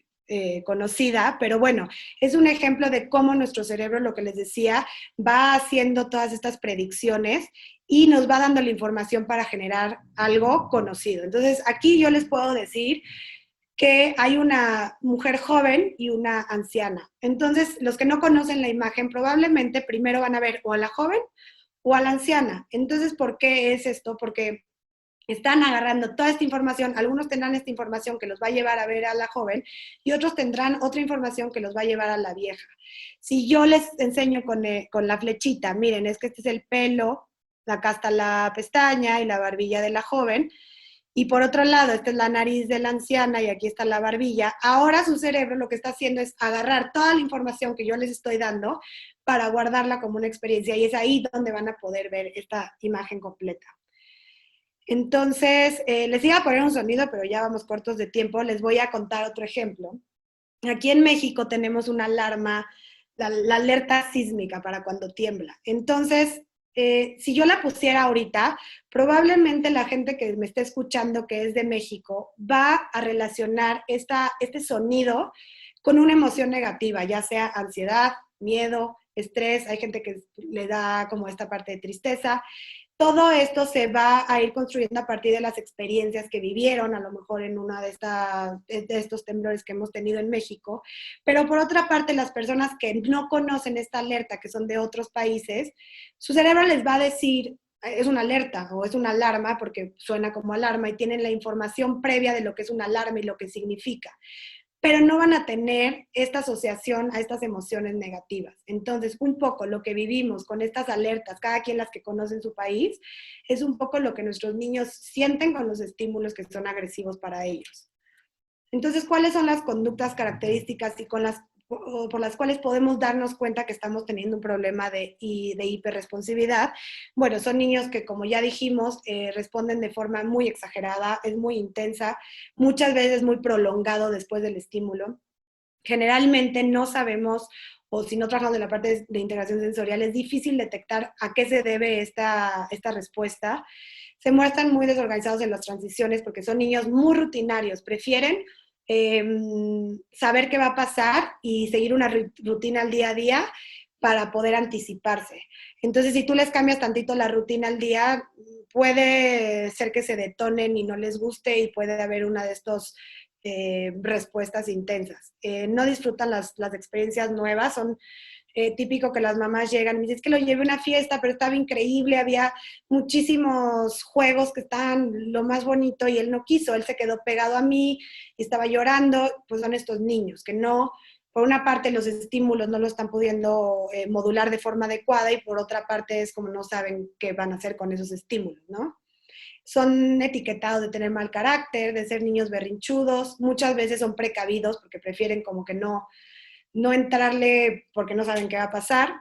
conocida, pero bueno, es un ejemplo de cómo nuestro cerebro, lo que les decía, va haciendo todas estas predicciones y nos va dando la información para generar algo conocido. Entonces, aquí yo les puedo decir que hay una mujer joven y una anciana. Entonces, los que no conocen la imagen probablemente primero van a ver o a la joven o a la anciana. Entonces, ¿por qué es esto? Porque están agarrando toda esta información, algunos tendrán esta información que los va a llevar a ver a la joven y otros tendrán otra información que los va a llevar a la vieja. Si yo les enseño con la flechita, miren, es que este es el pelo, acá está la pestaña y la barbilla de la joven, y por otro lado, esta es la nariz de la anciana y aquí está la barbilla, ahora su cerebro lo que está haciendo es agarrar toda la información que yo les estoy dando para guardarla como una experiencia y es ahí donde van a poder ver esta imagen completa. Entonces, les iba a poner un sonido, pero ya vamos cortos de tiempo. Les voy a contar otro ejemplo. Aquí en México tenemos una alarma, la alerta sísmica para cuando tiembla. Entonces, si yo la pusiera ahorita, probablemente la gente que me esté escuchando que es de México va a relacionar este sonido con una emoción negativa, ya sea ansiedad, miedo, estrés. Hay gente que le da como esta parte de tristeza. Todo esto se va a ir construyendo a partir de las experiencias que vivieron, a lo mejor en una de estos temblores que hemos tenido en México. Pero por otra parte, las personas que no conocen esta alerta, que son de otros países, su cerebro les va a decir, es una alerta o es una alarma, porque suena como alarma y tienen la información previa de lo que es una alarma y lo que significa, pero no van a tener esta asociación a estas emociones negativas. Entonces, un poco lo que vivimos con estas alertas, cada quien las que conoce en su país, es un poco lo que nuestros niños sienten con los estímulos que son agresivos para ellos. Entonces, ¿cuáles son las conductas características y por las cuales podemos darnos cuenta que estamos teniendo un problema de hiperresponsividad? Bueno, son niños que, como ya dijimos, responden de forma muy exagerada, es muy intensa, muchas veces muy prolongado después del estímulo. Generalmente no sabemos, o si no trabajamos en la parte de integración sensorial, es difícil detectar a qué se debe esta respuesta. Se muestran muy desorganizados en las transiciones porque son niños muy rutinarios, prefieren eh, saber qué va a pasar y seguir una rutina al día a día para poder anticiparse. Entonces, si tú les cambias tantito la rutina al día, puede ser que se detonen y no les guste y puede haber una de estos respuestas intensas. No disfrutan las experiencias nuevas, son típico que las mamás llegan y me dicen, es que lo llevé a una fiesta, pero estaba increíble, había muchísimos juegos que estaban lo más bonito y él no quiso, él se quedó pegado a mí y estaba llorando. Pues son estos niños que no, por una parte los estímulos no lo están pudiendo modular de forma adecuada y por otra parte es como no saben qué van a hacer con esos estímulos, ¿no? Son etiquetados de tener mal carácter, de ser niños berrinchudos, muchas veces son precavidos porque prefieren como que no entrarle porque no saben qué va a pasar.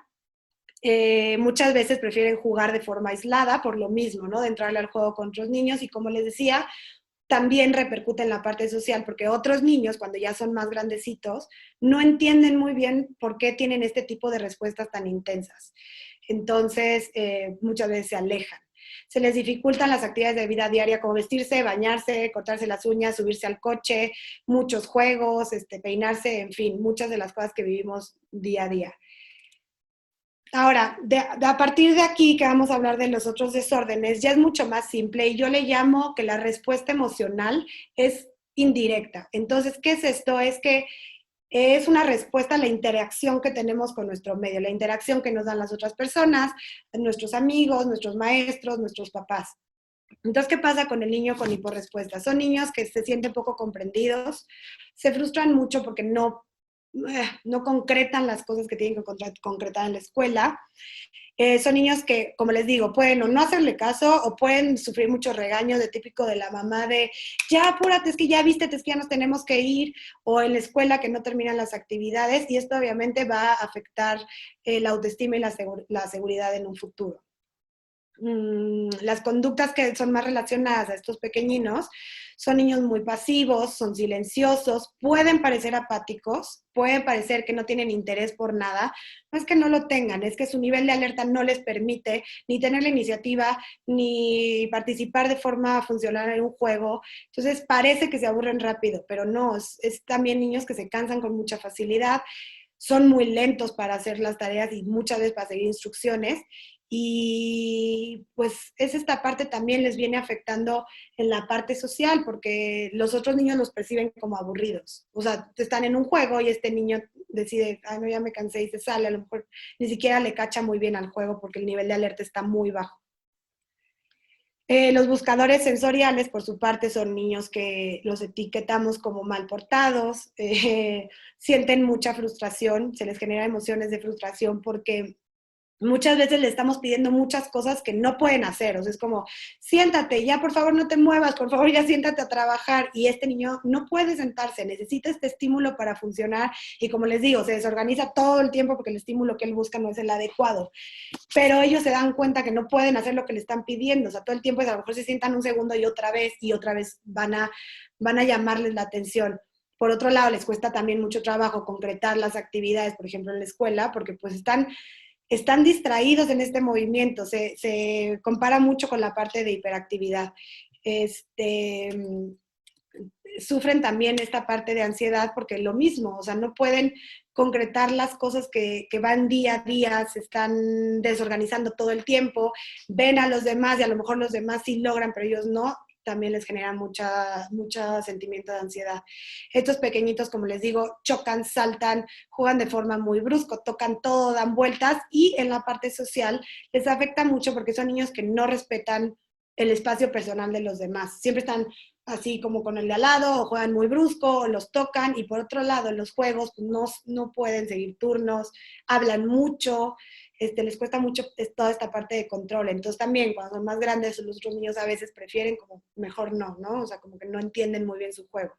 Muchas veces prefieren jugar de forma aislada por lo mismo, ¿no? De entrarle al juego con otros niños y como les decía, también repercute en la parte social porque otros niños, cuando ya son más grandecitos, no entienden muy bien por qué tienen este tipo de respuestas tan intensas. Entonces, muchas veces se alejan. Se les dificultan las actividades de vida diaria como vestirse, bañarse, cortarse las uñas, subirse al coche, muchos juegos, peinarse, en fin, muchas de las cosas que vivimos día a día. Ahora, a partir de aquí que vamos a hablar de los otros desórdenes, ya es mucho más simple y yo le llamo que la respuesta emocional es indirecta. Entonces, ¿qué es esto? Es que es una respuesta a la interacción que tenemos con nuestro medio, la interacción que nos dan las otras personas, nuestros amigos, nuestros maestros, nuestros papás. Entonces, ¿qué pasa con el niño con hiporrespuesta? Son niños que se sienten poco comprendidos, se frustran mucho porque no concretan las cosas que tienen que concretar en la escuela. Son niños que, como les digo, pueden o no hacerle caso o pueden sufrir muchos regaños de típico de la mamá de ya apúrate, es que ya viste, es que ya nos tenemos que ir, o en la escuela que no terminan las actividades y esto obviamente va a afectar la autoestima y la seguridad en un futuro. Las conductas que son más relacionadas a estos pequeñinos son niños muy pasivos, son silenciosos, pueden parecer apáticos, pueden parecer que no tienen interés por nada. No es que no lo tengan, es que su nivel de alerta no les permite ni tener la iniciativa, ni participar de forma funcional en un juego. Entonces parece que se aburren rápido, pero no, es también niños que se cansan con mucha facilidad, son muy lentos para hacer las tareas y muchas veces para seguir instrucciones. Y pues es esta parte también les viene afectando en la parte social, porque los otros niños los perciben como aburridos. O sea, están en un juego y este niño decide, ay, no, ya me cansé y se sale, a lo mejor ni siquiera le cacha muy bien al juego porque el nivel de alerta está muy bajo. Los buscadores sensoriales, por su parte, son niños que los etiquetamos como mal portados, sienten mucha frustración, se les genera emociones de frustración porque muchas veces le estamos pidiendo muchas cosas que no pueden hacer. O sea, es como, siéntate, ya por favor no te muevas, por favor ya siéntate a trabajar. Y este niño no puede sentarse, necesita este estímulo para funcionar. Y como les digo, se desorganiza todo el tiempo porque el estímulo que él busca no es el adecuado. Pero ellos se dan cuenta que no pueden hacer lo que le están pidiendo. O sea, todo el tiempo es, a lo mejor se sientan un segundo y otra vez van a llamarles la atención. Por otro lado, les cuesta también mucho trabajo concretar las actividades, por ejemplo, en la escuela, porque pues están distraídos en este movimiento, se compara mucho con la parte de hiperactividad. Sufren también esta parte de ansiedad porque lo mismo, o sea, no pueden concretar las cosas que van día a día, se están desorganizando todo el tiempo, ven a los demás y a lo mejor los demás sí logran, pero ellos no, también les genera mucho sentimiento de ansiedad. Estos pequeñitos, como les digo, chocan, saltan, juegan de forma muy brusca, tocan todo, dan vueltas y en la parte social les afecta mucho porque son niños que no respetan el espacio personal de los demás. Siempre están así como con el de al lado, o juegan muy brusco, o los tocan, y por otro lado, en los juegos pues, no pueden seguir turnos, hablan mucho, les cuesta mucho toda esta parte de control. Entonces también cuando son más grandes, los otros niños a veces prefieren como mejor no, ¿no? O sea, como que no entienden muy bien su juego.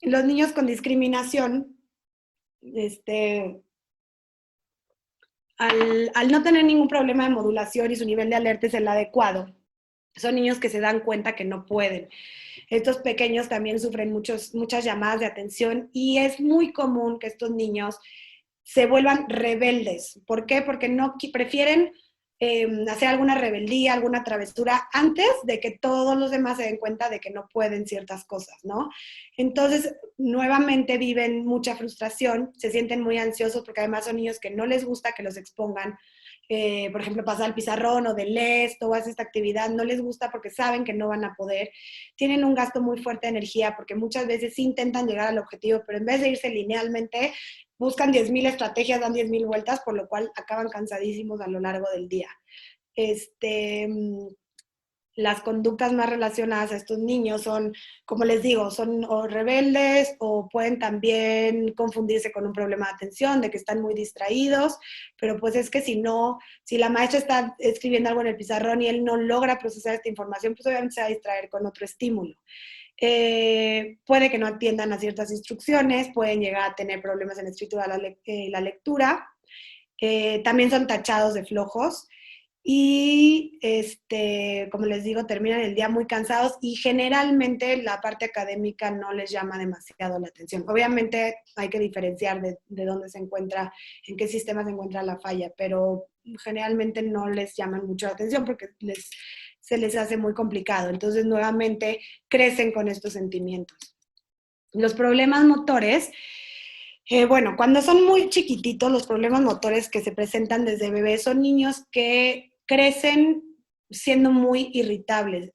Los niños con discriminación, al no tener ningún problema de modulación y su nivel de alerta es el adecuado, son niños que se dan cuenta que no pueden. Estos pequeños también sufren muchas llamadas de atención y es muy común que estos niños se vuelvan rebeldes. ¿Por qué? Porque no prefieren hacer alguna rebeldía, alguna travesura antes de que todos los demás se den cuenta de que no pueden ciertas cosas, ¿no? Entonces, nuevamente viven mucha frustración, se sienten muy ansiosos porque además son niños que no les gusta que los expongan. Por ejemplo, pasar al pizarrón o de les, toda esta actividad, no les gusta porque saben que no van a poder. Tienen un gasto muy fuerte de energía porque muchas veces sí intentan llegar al objetivo, pero en vez de irse linealmente, buscan 10.000 estrategias, dan 10.000 vueltas, por lo cual acaban cansadísimos a lo largo del día. Las conductas más relacionadas a estos niños son, como les digo, son o rebeldes o pueden también confundirse con un problema de atención, de que están muy distraídos, pero pues es que si la maestra está escribiendo algo en el pizarrón y él no logra procesar esta información, pues obviamente se va a distraer con otro estímulo. Puede que no atiendan a ciertas instrucciones, pueden llegar a tener problemas en la escritura, la lectura, también son tachados de flojos y, como les digo, terminan el día muy cansados y generalmente la parte académica no les llama demasiado la atención. Obviamente hay que diferenciar de dónde se encuentra, en qué sistema se encuentra la falla, pero generalmente no les llaman mucho la atención porque se les hace muy complicado. Entonces, nuevamente, crecen con estos sentimientos. Los problemas motores, bueno, cuando son muy chiquititos, los problemas motores que se presentan desde bebés son niños que crecen siendo muy irritables,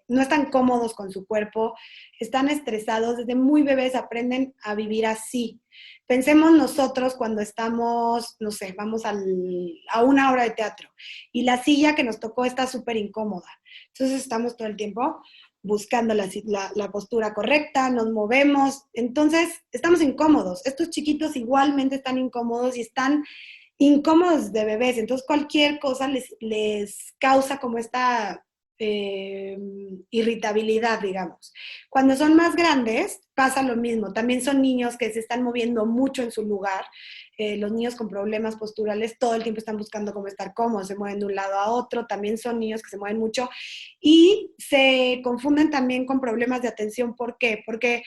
no están cómodos con su cuerpo, están estresados, desde muy bebés aprenden a vivir así. Pensemos nosotros cuando estamos, no sé, vamos a una obra de teatro y la silla que nos tocó está súper incómoda. Entonces estamos todo el tiempo buscando la postura correcta, nos movemos, entonces estamos incómodos. Estos chiquitos igualmente están incómodos y están incómodos de bebés, entonces cualquier cosa les causa como esta irritabilidad, digamos. Cuando son más grandes pasa lo mismo, también son niños que se están moviendo mucho en su lugar, los niños con problemas posturales todo el tiempo están buscando cómo estar cómodos, se mueven de un lado a otro, también son niños que se mueven mucho y se confunden también con problemas de atención. ¿Por qué? Porque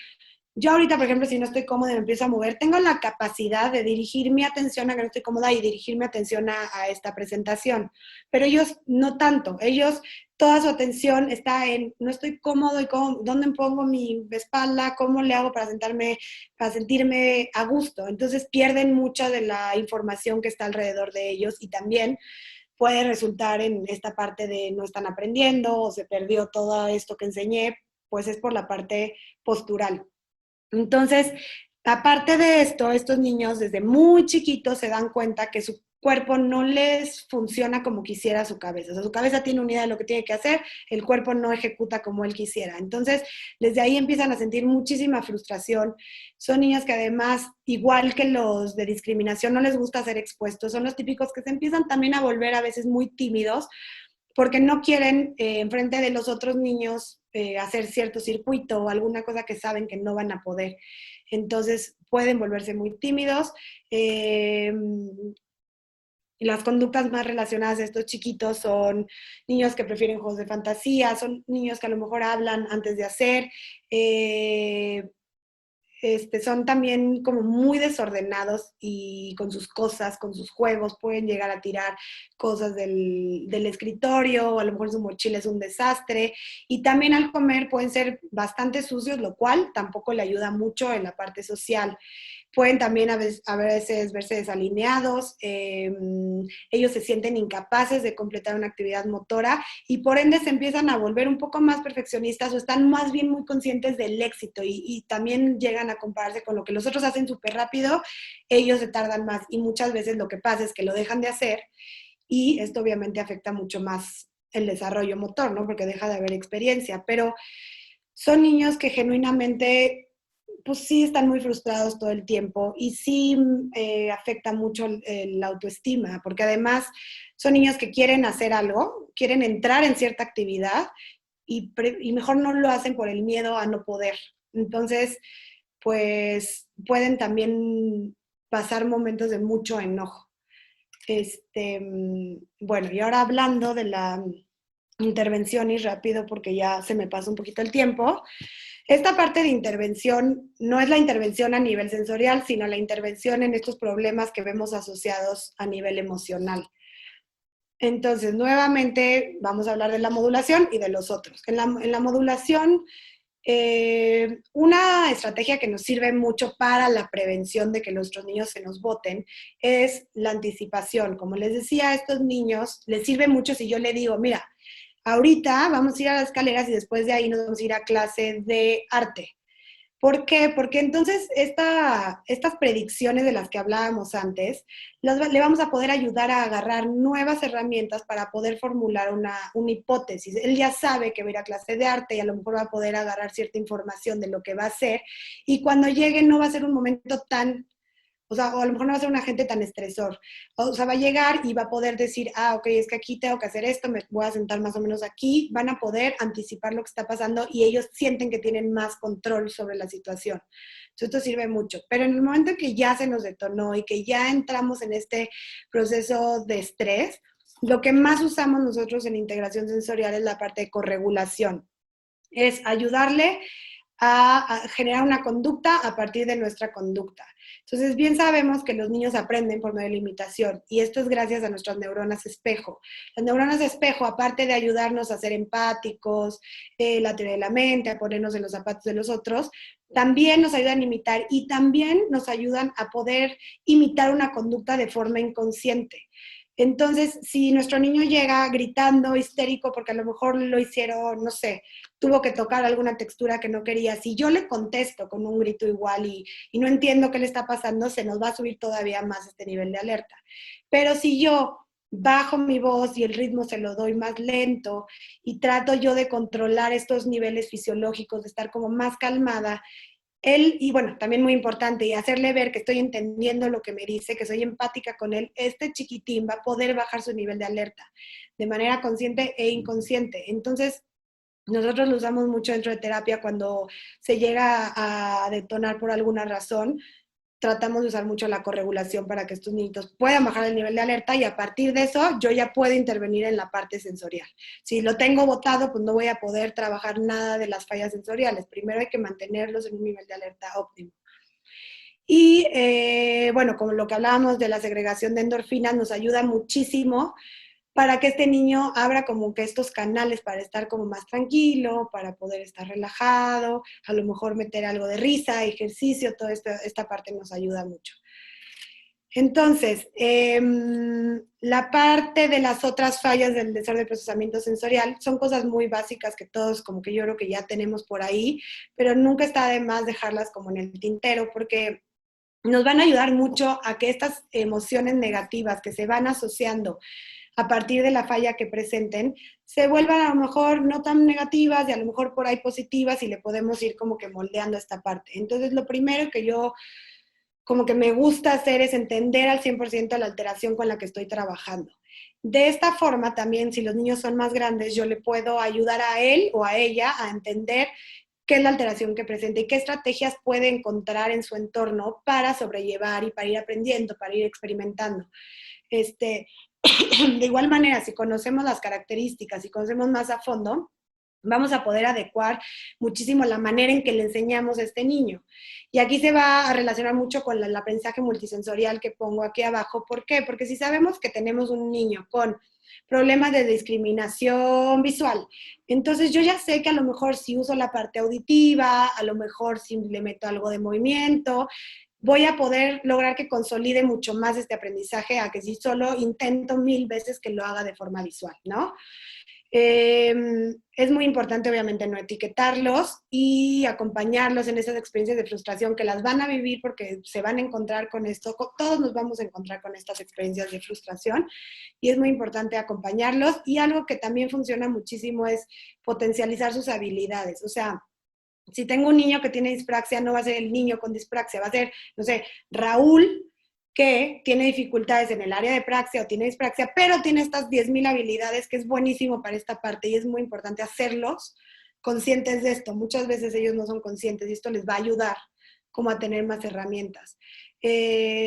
yo ahorita, por ejemplo, si no estoy cómoda y me empiezo a mover, tengo la capacidad de dirigir mi atención a que no estoy cómoda y dirigir mi atención a esta presentación. Pero ellos no tanto. Ellos, toda su atención está en, no estoy cómodo y dónde pongo mi espalda, cómo le hago para sentarme, para sentirme a gusto. Entonces pierden mucha de la información que está alrededor de ellos y también puede resultar en esta parte de no están aprendiendo o se perdió todo esto que enseñé, pues es por la parte postural. Entonces, aparte de esto, estos niños desde muy chiquitos se dan cuenta que su cuerpo no les funciona como quisiera su cabeza. O sea, su cabeza tiene una idea de lo que tiene que hacer, el cuerpo no ejecuta como él quisiera. Entonces, desde ahí empiezan a sentir muchísima frustración. Son niños que además, igual que los de discriminación, no les gusta ser expuestos. Son los típicos que se empiezan también a volver a veces muy tímidos porque no quieren enfrente de los otros niños hacer cierto circuito o alguna cosa que saben que no van a poder. Entonces pueden volverse muy tímidos. Las conductas más relacionadas a estos chiquitos son niños que prefieren juegos de fantasía, son niños que a lo mejor hablan antes de hacer, son también como muy desordenados y con sus cosas, con sus juegos, pueden llegar a tirar cosas del escritorio, o a lo mejor su mochila es un desastre, y también al comer pueden ser bastante sucios, lo cual tampoco le ayuda mucho en la parte social. Pueden también a veces verse desalineados, ellos se sienten incapaces de completar una actividad motora y por ende se empiezan a volver un poco más perfeccionistas o están más bien muy conscientes del éxito y también llegan a compararse con lo que los otros hacen súper rápido, ellos se tardan más y muchas veces lo que pasa es que lo dejan de hacer y esto obviamente afecta mucho más el desarrollo motor, ¿no? Porque deja de haber experiencia, pero son niños que genuinamente pues sí están muy frustrados todo el tiempo y sí afecta mucho la autoestima, porque además son niños que quieren hacer algo, quieren entrar en cierta actividad y mejor no lo hacen por el miedo a no poder. Entonces, pues pueden también pasar momentos de mucho enojo. Bueno, y ahora hablando de la intervención y rápido porque ya se me pasa un poquito el tiempo. Esta parte de intervención no es la intervención a nivel sensorial, sino la intervención en estos problemas que vemos asociados a nivel emocional. Entonces, nuevamente vamos a hablar de la modulación y de los otros. En la modulación, una estrategia que nos sirve mucho para la prevención de que nuestros niños se nos boten es la anticipación. Como les decía, a estos niños les sirve mucho si yo le digo, mira, ahorita vamos a ir a las escaleras y después de ahí nos vamos a ir a clase de arte. ¿Por qué? Porque entonces estas predicciones de las que hablábamos antes, le vamos a poder ayudar a agarrar nuevas herramientas para poder formular una hipótesis. Él ya sabe que va a ir a clase de arte y a lo mejor va a poder agarrar cierta información de lo que va a hacer y cuando llegue no va a ser un momento tan, o sea, o a lo mejor no va a ser un agente tan estresor. O sea, va a llegar y va a poder decir, ah, ok, es que aquí tengo que hacer esto, me voy a sentar más o menos aquí. Van a poder anticipar lo que está pasando y ellos sienten que tienen más control sobre la situación. Entonces, esto sirve mucho. Pero en el momento en que ya se nos detonó y que ya entramos en este proceso de estrés, lo que más usamos nosotros en integración sensorial es la parte de corregulación. Es ayudarle a generar una conducta a partir de nuestra conducta. Entonces, bien sabemos que los niños aprenden por medio de la imitación y esto es gracias a nuestras neuronas espejo. Las neuronas espejo, aparte de ayudarnos a ser empáticos, la teoría de la mente, a ponernos en los zapatos de los otros, también nos ayudan a imitar y también nos ayudan a poder imitar una conducta de forma inconsciente. Entonces, si nuestro niño llega gritando, histérico, porque a lo mejor lo hicieron, no sé, tuvo que tocar alguna textura que no quería, si yo le contesto con un grito igual y no entiendo qué le está pasando, se nos va a subir todavía más este nivel de alerta. Pero si yo bajo mi voz y el ritmo se lo doy más lento y trato yo de controlar estos niveles fisiológicos, de estar como más calmada, él, y bueno, también muy importante, y hacerle ver que estoy entendiendo lo que me dice, que soy empática con él, este chiquitín va a poder bajar su nivel de alerta de manera consciente e inconsciente. Entonces, nosotros lo usamos mucho dentro de terapia cuando se llega a detonar por alguna razón. Tratamos de usar mucho la corregulación para que estos niñitos puedan bajar el nivel de alerta y a partir de eso yo ya puedo intervenir en la parte sensorial. Si lo tengo botado, pues no voy a poder trabajar nada de las fallas sensoriales. Primero hay que mantenerlos en un nivel de alerta óptimo. Y bueno, como lo que hablábamos de la segregación de endorfinas, nos ayuda muchísimo para que este niño abra como que estos canales para estar como más tranquilo, para poder estar relajado, a lo mejor meter algo de risa, ejercicio, toda esta parte nos ayuda mucho. Entonces, la parte de las otras fallas del desorden de procesamiento sensorial son cosas muy básicas que todos como que yo creo que ya tenemos por ahí, pero nunca está de más dejarlas como en el tintero porque nos van a ayudar mucho a que estas emociones negativas que se van asociando a partir de la falla que presenten, se vuelvan a lo mejor no tan negativas y a lo mejor por ahí positivas y le podemos ir como que moldeando esta parte. Entonces, lo primero que yo como que me gusta hacer es entender al 100% la alteración con la que estoy trabajando. De esta forma también, si los niños son más grandes, yo le puedo ayudar a él o a ella a entender qué es la alteración que presenta y qué estrategias puede encontrar en su entorno para sobrellevar y para ir aprendiendo, para ir experimentando. Este, de igual manera, si conocemos las características y conocemos más a fondo, vamos a poder adecuar muchísimo la manera en que le enseñamos a este niño. Y aquí se va a relacionar mucho con el aprendizaje multisensorial que pongo aquí abajo. ¿Por qué? Porque si sabemos que tenemos un niño con problemas de discriminación visual, entonces yo ya sé que a lo mejor si uso la parte auditiva, a lo mejor si le meto algo de movimiento, voy a poder lograr que consolide mucho más este aprendizaje a que si solo intento 1000 veces que lo haga de forma visual, ¿no? Es muy importante, obviamente, no etiquetarlos y acompañarlos en esas experiencias de frustración que las van a vivir porque se van a encontrar con esto. Todos nos vamos a encontrar con estas experiencias de frustración y es muy importante acompañarlos. Y algo que también funciona muchísimo es potencializar sus habilidades. O sea, si tengo un niño que tiene dispraxia, no va a ser el niño con dispraxia, va a ser, no sé, Raúl, que tiene dificultades en el área de praxia o tiene dispraxia, pero tiene estas 10,000 habilidades que es buenísimo para esta parte y es muy importante hacerlos conscientes de esto. Muchas veces ellos no son conscientes y esto les va a ayudar como a tener más herramientas.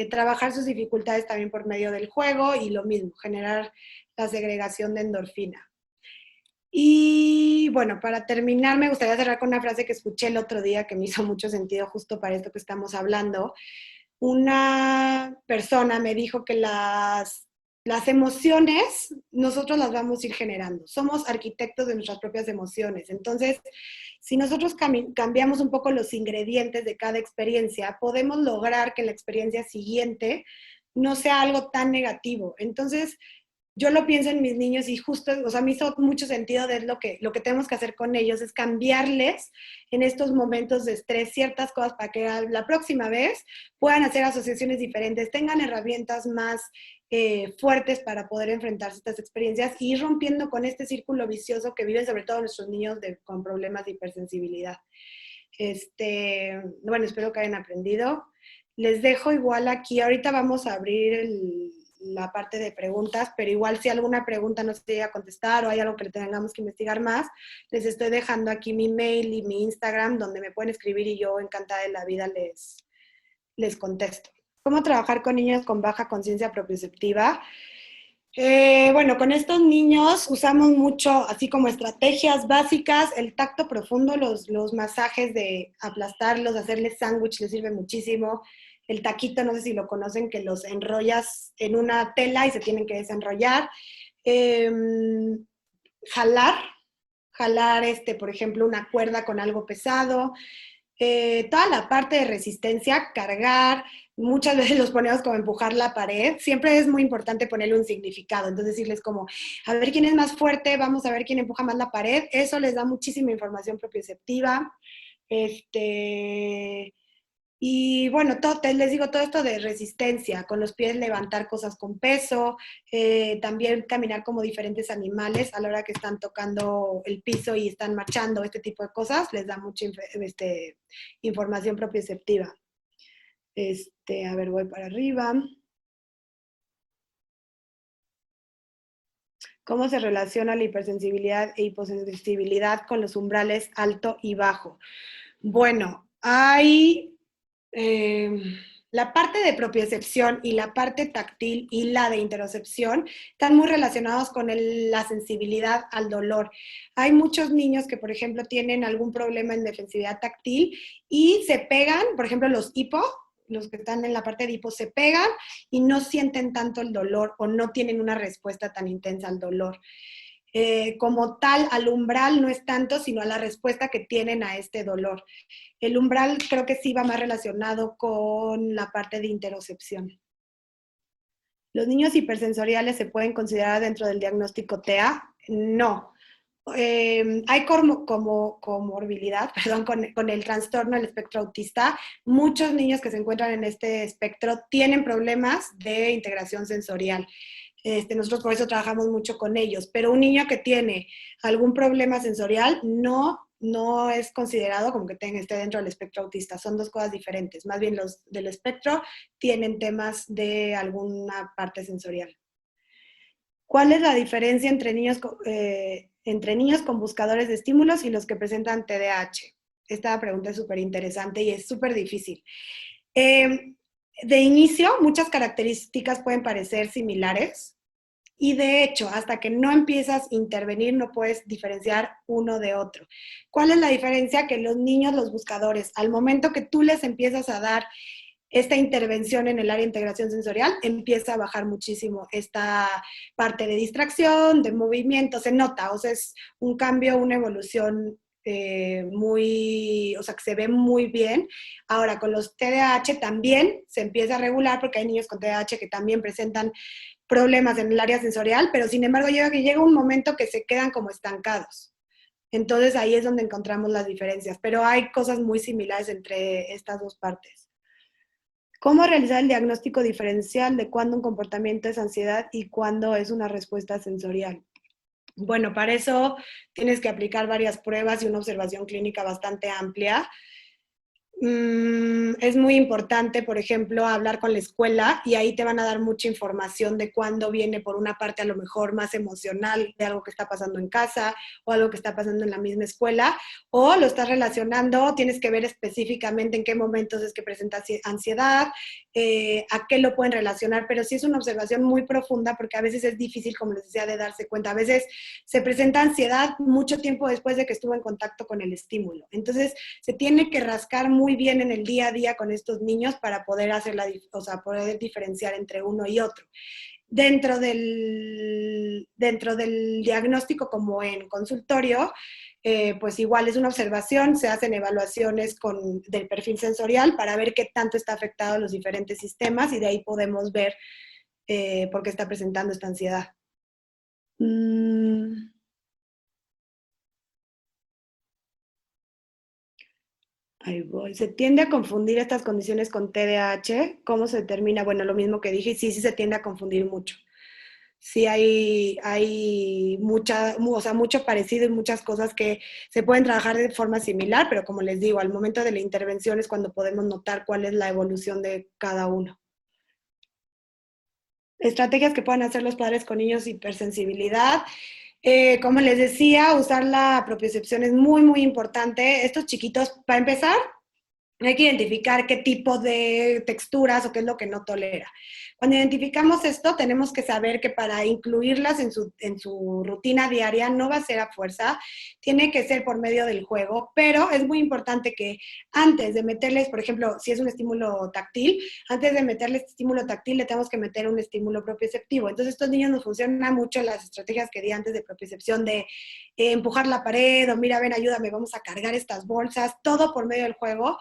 Trabajar sus dificultades también por medio del juego y lo mismo, generar la segregación de endorfina. Y bueno, para terminar, me gustaría cerrar con una frase que escuché el otro día que me hizo mucho sentido justo para esto que estamos hablando. Una persona me dijo que las emociones nosotros las vamos a ir generando. Somos arquitectos de nuestras propias emociones. Entonces, si nosotros cambiamos un poco los ingredientes de cada experiencia, podemos lograr que la experiencia siguiente no sea algo tan negativo. Entonces, yo lo pienso en mis niños y justo, o sea, me hizo mucho sentido de lo que tenemos que hacer con ellos, es cambiarles en estos momentos de estrés ciertas cosas para que la próxima vez puedan hacer asociaciones diferentes, tengan herramientas más fuertes para poder enfrentarse a estas experiencias y ir rompiendo con este círculo vicioso que viven sobre todo nuestros niños con problemas de hipersensibilidad. Bueno, espero que hayan aprendido. Les dejo igual aquí, ahorita vamos a abrir la parte de preguntas, pero igual si alguna pregunta no se llega a contestar o hay algo que le tengamos que investigar más, les estoy dejando aquí mi mail y mi Instagram donde me pueden escribir y yo encantada de la vida les contesto. ¿Cómo trabajar con niños con baja conciencia propioceptiva? Bueno, con estos niños usamos mucho, así como estrategias básicas, el tacto profundo, los masajes de aplastarlos, hacerles sándwich les sirve muchísimo. El taquito, no sé si lo conocen, que los enrollas en una tela y se tienen que desenrollar. Eh, jalar, jalar, por ejemplo, una cuerda con algo pesado. Toda la parte de resistencia, cargar, muchas veces los ponemos como empujar la pared, siempre es muy importante ponerle un significado, entonces decirles como, a ver quién es más fuerte, vamos a ver quién empuja más la pared, eso les da muchísima información propioceptiva. Y bueno, les digo todo esto de resistencia, con los pies levantar cosas con peso, también caminar como diferentes animales a la hora que están tocando el piso y están marchando, este tipo de cosas, les da mucha información propioceptiva. A ver, voy para arriba. ¿Cómo se relaciona la hipersensibilidad e hiposensibilidad con los umbrales alto y bajo? Bueno, hay la parte de propiocepción y la parte táctil y la de interocepción están muy relacionados con la sensibilidad al dolor. Hay muchos niños que, por ejemplo, tienen algún problema en defensividad táctil y se pegan, por ejemplo, los hipo, los que están en la parte de hipo se pegan y no sienten tanto el dolor o no tienen una respuesta tan intensa al dolor. Como tal, al umbral no es tanto, sino a la respuesta que tienen a este dolor. El umbral creo que sí va más relacionado con la parte de interocepción. ¿Los niños hipersensoriales se pueden considerar dentro del diagnóstico TEA? No. Hay comorbilidad, perdón, con el trastorno del espectro autista. Muchos niños que se encuentran en este espectro tienen problemas de integración sensorial. Nosotros por eso trabajamos mucho con ellos, pero un niño que tiene algún problema sensorial no es considerado como que esté dentro del espectro autista, son dos cosas diferentes. Más bien los del espectro tienen temas de alguna parte sensorial. ¿Cuál es la diferencia entre niños con buscadores de estímulos y los que presentan TDAH? Esta pregunta es súper interesante y es súper difícil. De inicio, muchas características pueden parecer similares y de hecho, hasta que no empiezas a intervenir, no puedes diferenciar uno de otro. ¿Cuál es la diferencia? Que los niños, los buscadores, al momento que tú les empiezas a dar esta intervención en el área de integración sensorial, empieza a bajar muchísimo esta parte de distracción, de movimiento, se nota, o sea, es un cambio, una evolución o sea, que se ve muy bien. Ahora, con los TDAH también se empieza a regular porque hay niños con TDAH que también presentan problemas en el área sensorial, pero sin embargo llega un momento que se quedan como estancados. Entonces ahí es donde encontramos las diferencias, pero hay cosas muy similares entre estas dos partes. ¿Cómo realizar el diagnóstico diferencial de cuándo un comportamiento es ansiedad y cuándo es una respuesta sensorial? Bueno, para eso tienes que aplicar varias pruebas y una observación clínica bastante amplia. Es muy importante, por ejemplo, hablar con la escuela y ahí te van a dar mucha información de cuándo viene por una parte a lo mejor más emocional de algo que está pasando en casa o algo que está pasando en la misma escuela, o lo estás relacionando, tienes que ver específicamente en qué momentos es que presenta ansiedad, a qué lo pueden relacionar, pero sí es una observación muy profunda porque a veces es difícil, como les decía, de darse cuenta. A veces se presenta ansiedad mucho tiempo después de que estuvo en contacto con el estímulo. Entonces, se tiene que rascar muy bien en el día a día con estos niños para poder poder diferenciar entre uno y otro. Dentro del diagnóstico, como en consultorio, pues igual es una observación, se hacen evaluaciones del perfil sensorial para ver qué tanto está afectado los diferentes sistemas y de ahí podemos ver por qué está presentando esta ansiedad. Ahí voy. Se tiende a confundir estas condiciones con TDAH. ¿Cómo se determina? Bueno, lo mismo que dije, sí se tiende a confundir mucho. Sí hay mucho parecido y muchas cosas que se pueden trabajar de forma similar, pero como les digo, al momento de la intervención es cuando podemos notar cuál es la evolución de cada uno. Estrategias que puedan hacer los padres con niños hipersensibilidad. Como les decía, usar la propiocepción es muy, muy importante. Estos chiquitos, para empezar, hay que identificar qué tipo de texturas o qué es lo que no tolera. Cuando identificamos esto, tenemos que saber que para incluirlas en su rutina diaria no va a ser a fuerza, tiene que ser por medio del juego, pero es muy importante que antes de meterles, por ejemplo, si es un estímulo táctil, antes de meterle este estímulo táctil le tenemos que meter un estímulo propioceptivo. Entonces, estos niños nos funcionan mucho las estrategias que di antes de propiocepción de empujar la pared o mira, ven, ayúdame, vamos a cargar estas bolsas, todo por medio del juego,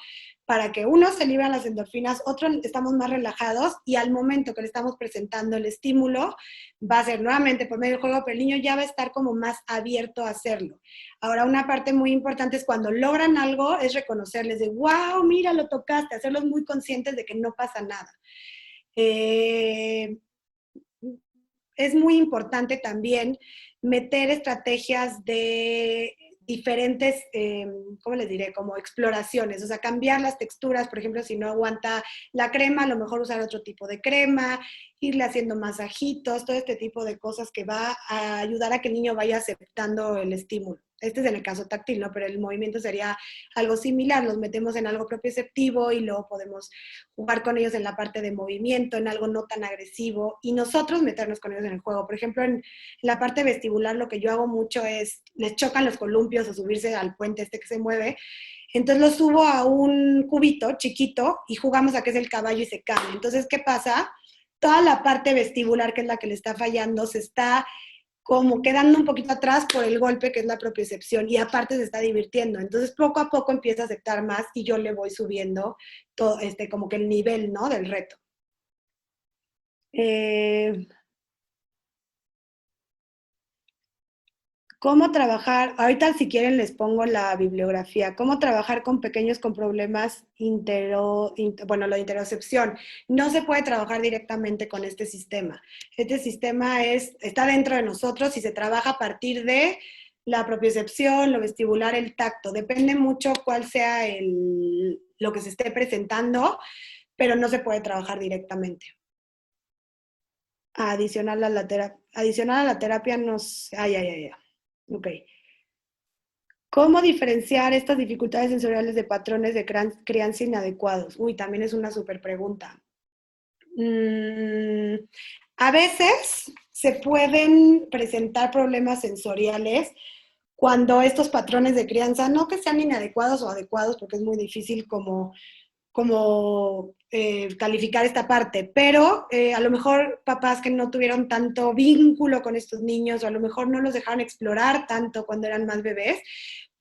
para que uno se libran las endorfinas, otro estamos más relajados y al momento que le estamos presentando el estímulo va a ser nuevamente por medio del juego, pero el niño ya va a estar como más abierto a hacerlo. Ahora, una parte muy importante es cuando logran algo, es reconocerles de, wow, mira, lo tocaste, hacerlos muy conscientes de que no pasa nada. Es muy importante también meter estrategias de diferentes, ¿cómo les diré? Como exploraciones, o sea, cambiar las texturas, por ejemplo, si no aguanta la crema, a lo mejor usar otro tipo de crema, irle haciendo masajitos, todo este tipo de cosas que va a ayudar a que el niño vaya aceptando el estímulo. Este es en el caso táctil, ¿no? Pero el movimiento sería algo similar, los metemos en algo propioceptivo y luego podemos jugar con ellos en la parte de movimiento, en algo no tan agresivo, y nosotros meternos con ellos en el juego. Por ejemplo, en la parte vestibular lo que yo hago mucho es, les chocan los columpios o subirse al puente este que se mueve, entonces lo subo a un cubito chiquito y jugamos a que es el caballo y se cae. Entonces, ¿qué pasa? Toda la parte vestibular, que es la que le está fallando, se está como quedando un poquito atrás por el golpe, que es la propiocepción, y aparte se está divirtiendo. Entonces, poco a poco empieza a aceptar más y yo le voy subiendo todo, como que el nivel, ¿no? Del reto. Eh, ¿Cómo trabajar? Ahorita si quieren les pongo la bibliografía. ¿Cómo trabajar con pequeños con problemas bueno, lo de interocepción? No se puede trabajar directamente con este sistema. Este sistema está dentro de nosotros y se trabaja a partir de la propiocepción, lo vestibular, el tacto. Depende mucho cuál sea lo que se esté presentando, pero no se puede trabajar directamente. Adicional a la terapia, no sé. Ay, ay, ay, ay. Ok. ¿Cómo diferenciar estas dificultades sensoriales de patrones de crianza inadecuados? Uy, también es una súper pregunta. A veces se pueden presentar problemas sensoriales cuando estos patrones de crianza, no que sean inadecuados o adecuados, porque es muy difícil como calificar esta parte, pero a lo mejor papás que no tuvieron tanto vínculo con estos niños o a lo mejor no los dejaron explorar tanto cuando eran más bebés,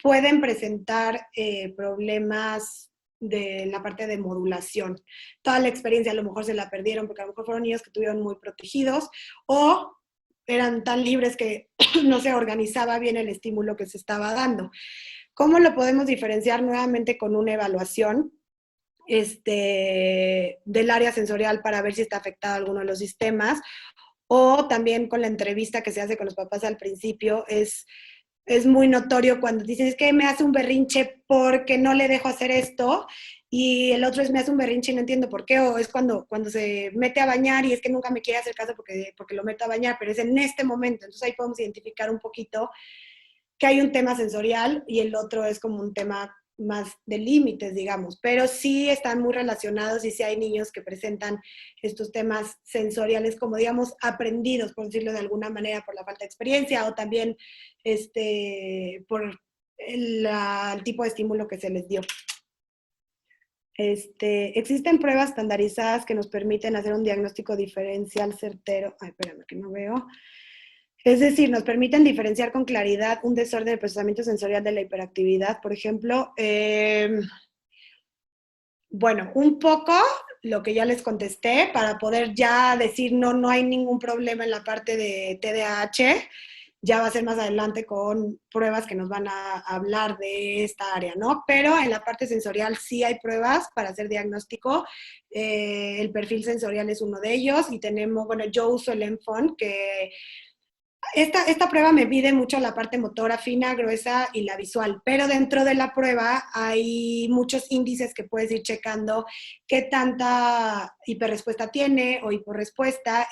pueden presentar problemas de la parte de modulación. Toda la experiencia a lo mejor se la perdieron porque a lo mejor fueron niños que estuvieron muy protegidos o eran tan libres que no se organizaba bien el estímulo que se estaba dando. ¿Cómo lo podemos diferenciar nuevamente con una evaluación del área sensorial para ver si está afectado alguno de los sistemas? O también con la entrevista que se hace con los papás al principio, es muy notorio cuando dicen, es que me hace un berrinche porque no le dejo hacer esto, y el otro es, me hace un berrinche y no entiendo por qué, o es cuando se mete a bañar y es que nunca me quiere hacer caso porque lo meto a bañar, pero es en este momento. Entonces ahí podemos identificar un poquito que hay un tema sensorial y el otro es como un tema más de límites, digamos, pero sí están muy relacionados y sí hay niños que presentan estos temas sensoriales como, digamos, aprendidos, por decirlo de alguna manera, por la falta de experiencia o también por el tipo de estímulo que se les dio. Existen pruebas estandarizadas que nos permiten hacer un diagnóstico diferencial certero. Ay, espérame, que no veo. Es decir, nos permiten diferenciar con claridad un desorden de procesamiento sensorial de la hiperactividad, por ejemplo. Bueno, un poco lo que ya les contesté para poder ya decir no hay ningún problema en la parte de TDAH. Ya va a ser más adelante con pruebas que nos van a hablar de esta área, ¿no? Pero en la parte sensorial sí hay pruebas para hacer diagnóstico. El perfil sensorial es uno de ellos y tenemos, bueno, yo uso el ENFON, que esta prueba me mide mucho la parte motora fina, gruesa y la visual, pero dentro de la prueba hay muchos índices que puedes ir checando qué tanta hiperrespuesta tiene o hiporrespuesta,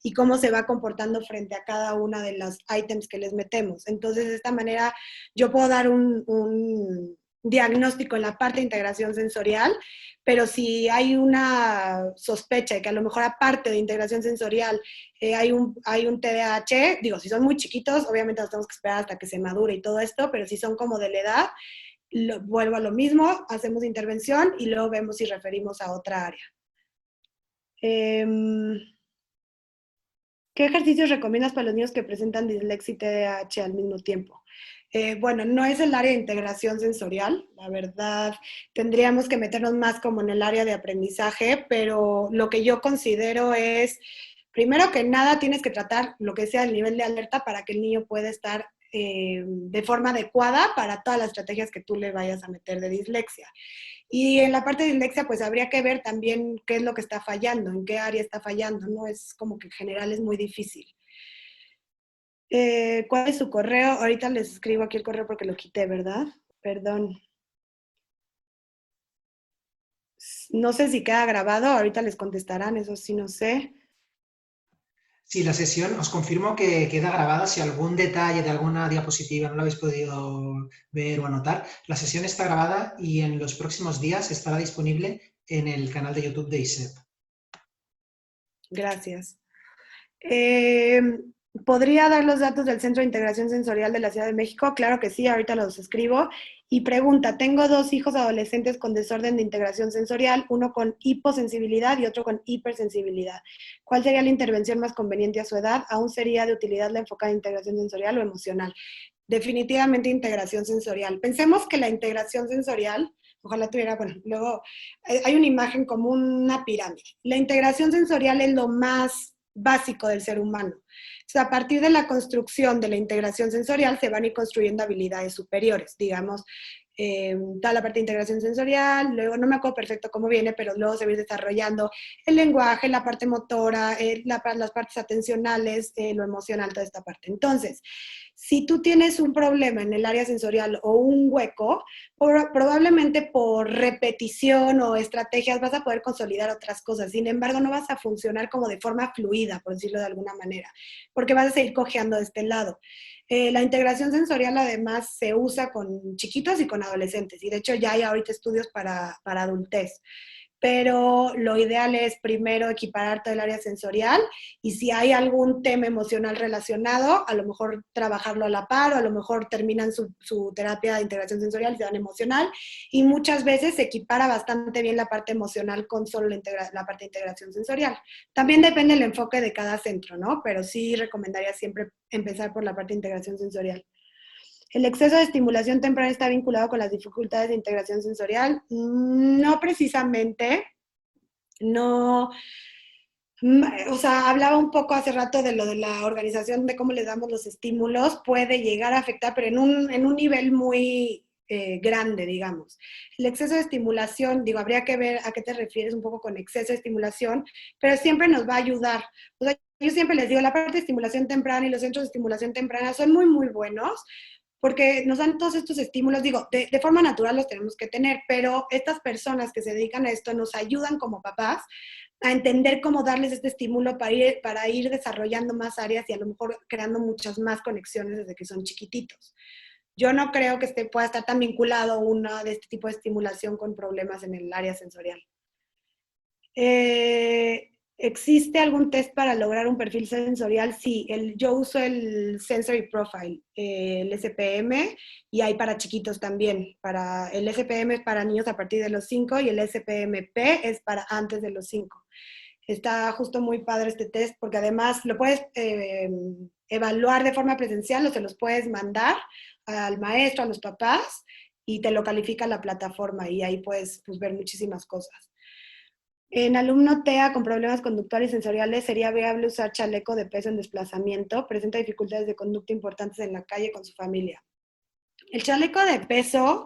y cómo se va comportando frente a cada una de los ítems que les metemos. Entonces, de esta manera, yo puedo dar un diagnóstico en la parte de integración sensorial, pero si hay una sospecha de que a lo mejor aparte de integración sensorial hay un TDAH, digo, si son muy chiquitos, obviamente nos tenemos que esperar hasta que se madure y todo esto, pero si son como de la edad, vuelvo a lo mismo, hacemos intervención y luego vemos si referimos a otra área. ¿Qué ejercicios recomiendas para los niños que presentan dislexia y TDAH al mismo tiempo? Bueno, no es el área de integración sensorial, la verdad, tendríamos que meternos más como en el área de aprendizaje, pero lo que yo considero es, primero que nada, tienes que tratar lo que sea el nivel de alerta para que el niño pueda estar de forma adecuada para todas las estrategias que tú le vayas a meter de dislexia. Y en la parte de dislexia, pues habría que ver también qué es lo que está fallando, en qué área está fallando, ¿no? Es como que en general es muy difícil. ¿Cuál es su correo? Ahorita les escribo aquí el correo porque lo quité, ¿verdad? Perdón. No sé si queda grabado, ahorita les contestarán, eso sí no sé. Sí, la sesión, os confirmo que queda grabada. Si algún detalle de alguna diapositiva no lo habéis podido ver o anotar, la sesión está grabada y en los próximos días estará disponible en el canal de YouTube de ISEP. Gracias. ¿Podría dar los datos del Centro de Integración Sensorial de la Ciudad de México? Claro que sí, ahorita los escribo. Y pregunta, tengo 2 hijos adolescentes con desorden de integración sensorial, uno con hiposensibilidad y otro con hipersensibilidad. ¿Cuál sería la intervención más conveniente a su edad? ¿Aún sería de utilidad la enfocada en integración sensorial o emocional? Definitivamente integración sensorial. Pensemos que la integración sensorial, ojalá tuviera, bueno, luego hay una imagen como una pirámide. La integración sensorial es lo más básico del ser humano. O sea, a partir de la construcción de la integración sensorial se van a ir construyendo habilidades superiores, digamos, toda la parte de integración sensorial, luego no me acuerdo perfecto cómo viene, pero luego se va a ir desarrollando el lenguaje, la parte motora, las partes atencionales, lo emocional, toda esta parte. Entonces, si tú tienes un problema en el área sensorial o un hueco, probablemente por repetición o estrategias vas a poder consolidar otras cosas. Sin embargo, no vas a funcionar como de forma fluida, por decirlo de alguna manera, porque vas a seguir cojeando de este lado. La integración sensorial además se usa con chiquitos y con adolescentes, y de hecho ya hay ahorita estudios para adultez. Pero lo ideal es primero equiparar todo el área sensorial y si hay algún tema emocional relacionado, a lo mejor trabajarlo a la par o a lo mejor terminan su terapia de integración sensorial y se dan emocional y muchas veces se equipara bastante bien la parte emocional con solo la parte de integración sensorial. También depende del enfoque de cada centro, ¿no? Pero sí recomendaría siempre empezar por la parte de integración sensorial. ¿El exceso de estimulación temprana está vinculado con las dificultades de integración sensorial? No precisamente, no, o sea, hablaba un poco hace rato de lo de la organización, de cómo le damos los estímulos, puede llegar a afectar, pero en un nivel muy grande, digamos. El exceso de estimulación, digo, habría que ver a qué te refieres un poco con exceso de estimulación, pero siempre nos va a ayudar. O sea, yo siempre les digo, la parte de estimulación temprana y los centros de estimulación temprana son muy, muy buenos, porque nos dan todos estos estímulos, digo, de forma natural los tenemos que tener, pero estas personas que se dedican a esto nos ayudan como papás a entender cómo darles este estímulo para ir desarrollando más áreas y a lo mejor creando muchas más conexiones desde que son chiquititos. Yo no creo que pueda estar tan vinculado una de este tipo de estimulación con problemas en el área sensorial. ¿Existe algún test para lograr un perfil sensorial? Sí, yo uso el Sensory Profile, el SPM, y hay para chiquitos también. El SPM es para niños a partir de los 5 y el SPMP es para antes de los 5. Está justo muy padre este test porque además lo puedes evaluar de forma presencial o se los puedes mandar al maestro, a los papás y te lo califica la plataforma y ahí puedes ver muchísimas cosas. En alumno TEA con problemas conductuales y sensoriales, ¿sería viable usar chaleco de peso en desplazamiento? Presenta dificultades de conducta importantes en la calle con su familia. El chaleco de peso,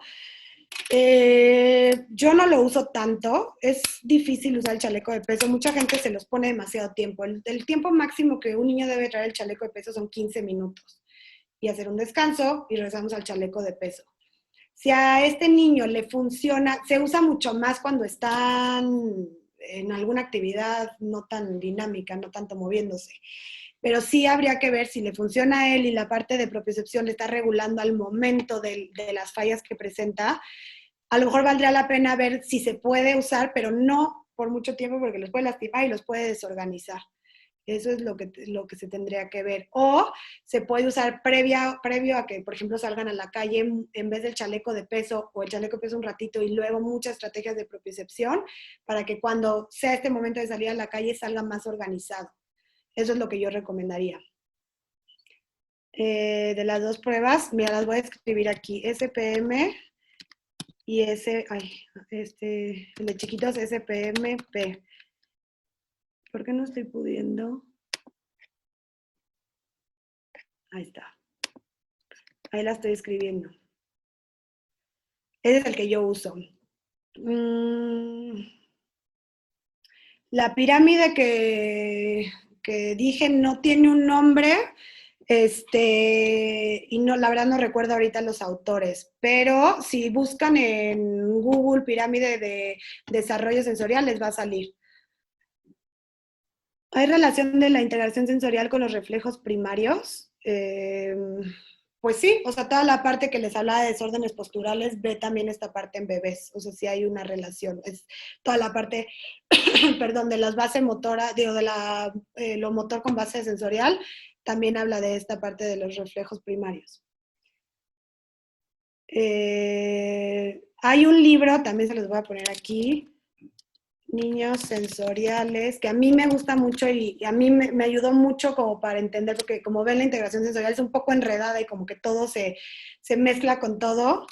yo no lo uso tanto. Es difícil usar el chaleco de peso. Mucha gente se los pone demasiado tiempo. El tiempo máximo que un niño debe traer el chaleco de peso son 15 minutos. Y hacer un descanso y regresamos al chaleco de peso. Si a este niño le funciona, se usa mucho más cuando están en alguna actividad no tan dinámica, no tanto moviéndose. Pero sí habría que ver si le funciona a él y la parte de propiocepción le está regulando al momento de las fallas que presenta. A lo mejor valdría la pena ver si se puede usar, pero no por mucho tiempo porque los puede lastimar y los puede desorganizar. Eso es lo que se tendría que ver. O se puede usar previo a que, por ejemplo, salgan a la calle en vez del chaleco de peso o el chaleco de peso un ratito y luego muchas estrategias de propiocepción para que cuando sea este momento de salir a la calle salga más organizado. Eso es lo que yo recomendaría. De las dos pruebas, mira, las voy a escribir aquí. SPM y el de chiquitos SPMP. ¿Por qué no estoy pudiendo? Ahí está. Ahí la estoy escribiendo. Ese es el que yo uso. La pirámide que dije no tiene un nombre, y no, la verdad no recuerdo ahorita los autores, pero si buscan en Google pirámide de desarrollo sensorial les va a salir. ¿Hay relación de la integración sensorial con los reflejos primarios? Pues sí, o sea, toda la parte que les hablaba de desórdenes posturales, ve también esta parte en bebés, o sea, sí hay una relación, es toda la parte, perdón, de las bases motoras, digo, de lo motor con base sensorial, también habla de esta parte de los reflejos primarios. Hay un libro, también se los voy a poner aquí, Niños sensoriales, que a mí me gusta mucho y a mí me ayudó mucho como para entender, porque como ven la integración sensorial es un poco enredada y como que todo se mezcla con todo,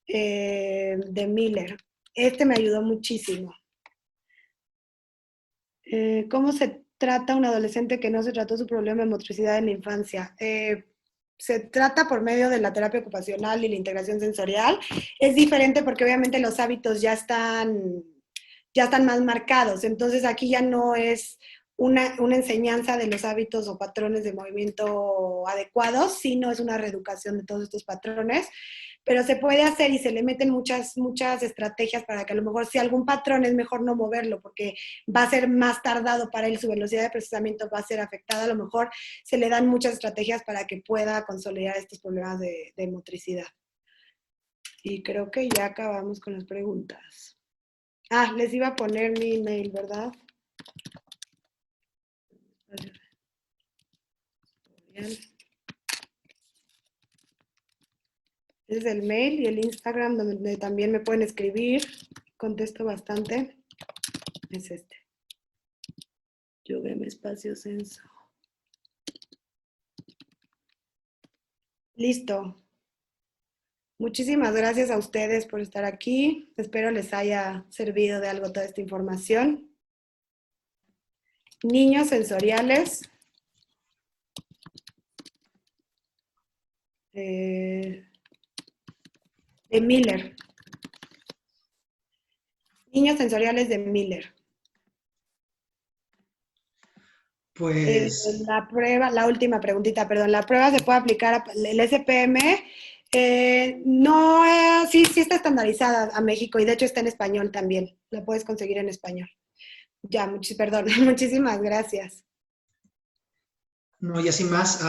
de Miller. este me ayudó muchísimo. ¿Cómo se trata un adolescente que no se trató su problema de motricidad en la infancia? Se trata por medio de la terapia ocupacional y la integración sensorial. Es diferente porque obviamente los hábitos ya están más marcados, entonces aquí ya no es una enseñanza de los hábitos o patrones de movimiento adecuados, sino es una reeducación de todos estos patrones, pero se puede hacer y se le meten muchas estrategias para que a lo mejor si algún patrón es mejor no moverlo porque va a ser más tardado para él, su velocidad de procesamiento va a ser afectada, a lo mejor se le dan muchas estrategias para que pueda consolidar estos problemas de motricidad. Y creo que ya acabamos con las preguntas. Les iba a poner mi email, ¿verdad? Ese es el mail y el Instagram donde también me pueden escribir. Contesto bastante. Es este. Yogueme espacio Senso. Listo. Muchísimas gracias a ustedes por estar aquí. Espero les haya servido de algo toda esta información. Niños sensoriales. De Miller. Niños sensoriales de Miller. Pues la prueba, la última preguntita, perdón, ¿la prueba se puede aplicar el SPM? No, sí está estandarizada a México y de hecho está en español también. La puedes conseguir en español. Ya, perdón, muchísimas gracias. no, ya sin más,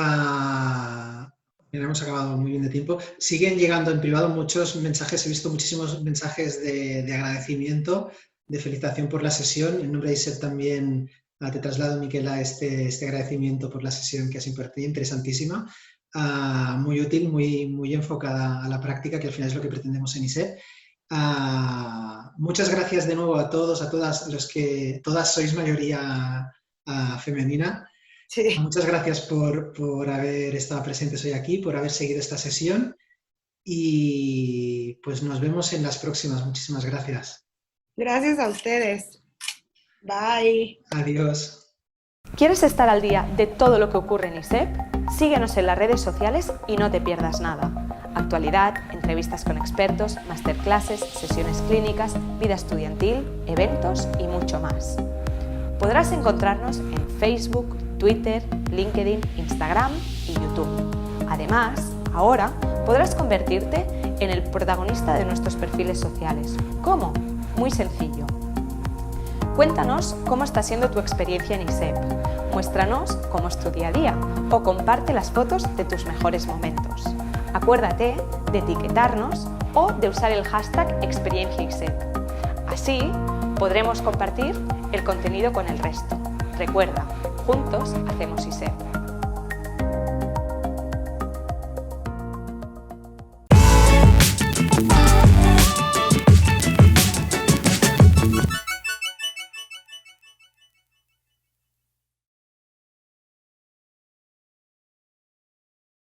hemos acabado muy bien de tiempo. Siguen llegando en privado muchos mensajes, he visto muchísimos mensajes de agradecimiento, de felicitación por la sesión. En nombre de ISEP también te traslado, Miquela, este agradecimiento por la sesión que has impartido, interesantísima, muy útil, muy enfocada a la práctica, que al final es lo que pretendemos en ISEP. Muchas gracias de nuevo a todos, a todas los que todas sois mayoría femenina. Sí. Muchas gracias por haber estado presentes hoy aquí, por haber seguido esta sesión y pues nos vemos en las próximas. Muchísimas gracias. Gracias a ustedes. Bye. Adiós. ¿Quieres estar al día de todo lo que ocurre en ISEP? Síguenos en las redes sociales y no te pierdas nada. Actualidad, entrevistas con expertos, masterclasses, sesiones clínicas, vida estudiantil, eventos y mucho más. Podrás encontrarnos en Facebook, Twitter, LinkedIn, Instagram y YouTube. Además, ahora podrás convertirte en el protagonista de nuestros perfiles sociales. ¿Cómo? Muy sencillo. Cuéntanos cómo está siendo tu experiencia en ISEP. Muéstranos cómo es tu día a día o comparte las fotos de tus mejores momentos. Acuérdate de etiquetarnos o de usar el hashtag #ExperienciaISEP. Así podremos compartir el contenido con el resto. Recuerda, juntos hacemos ISEP.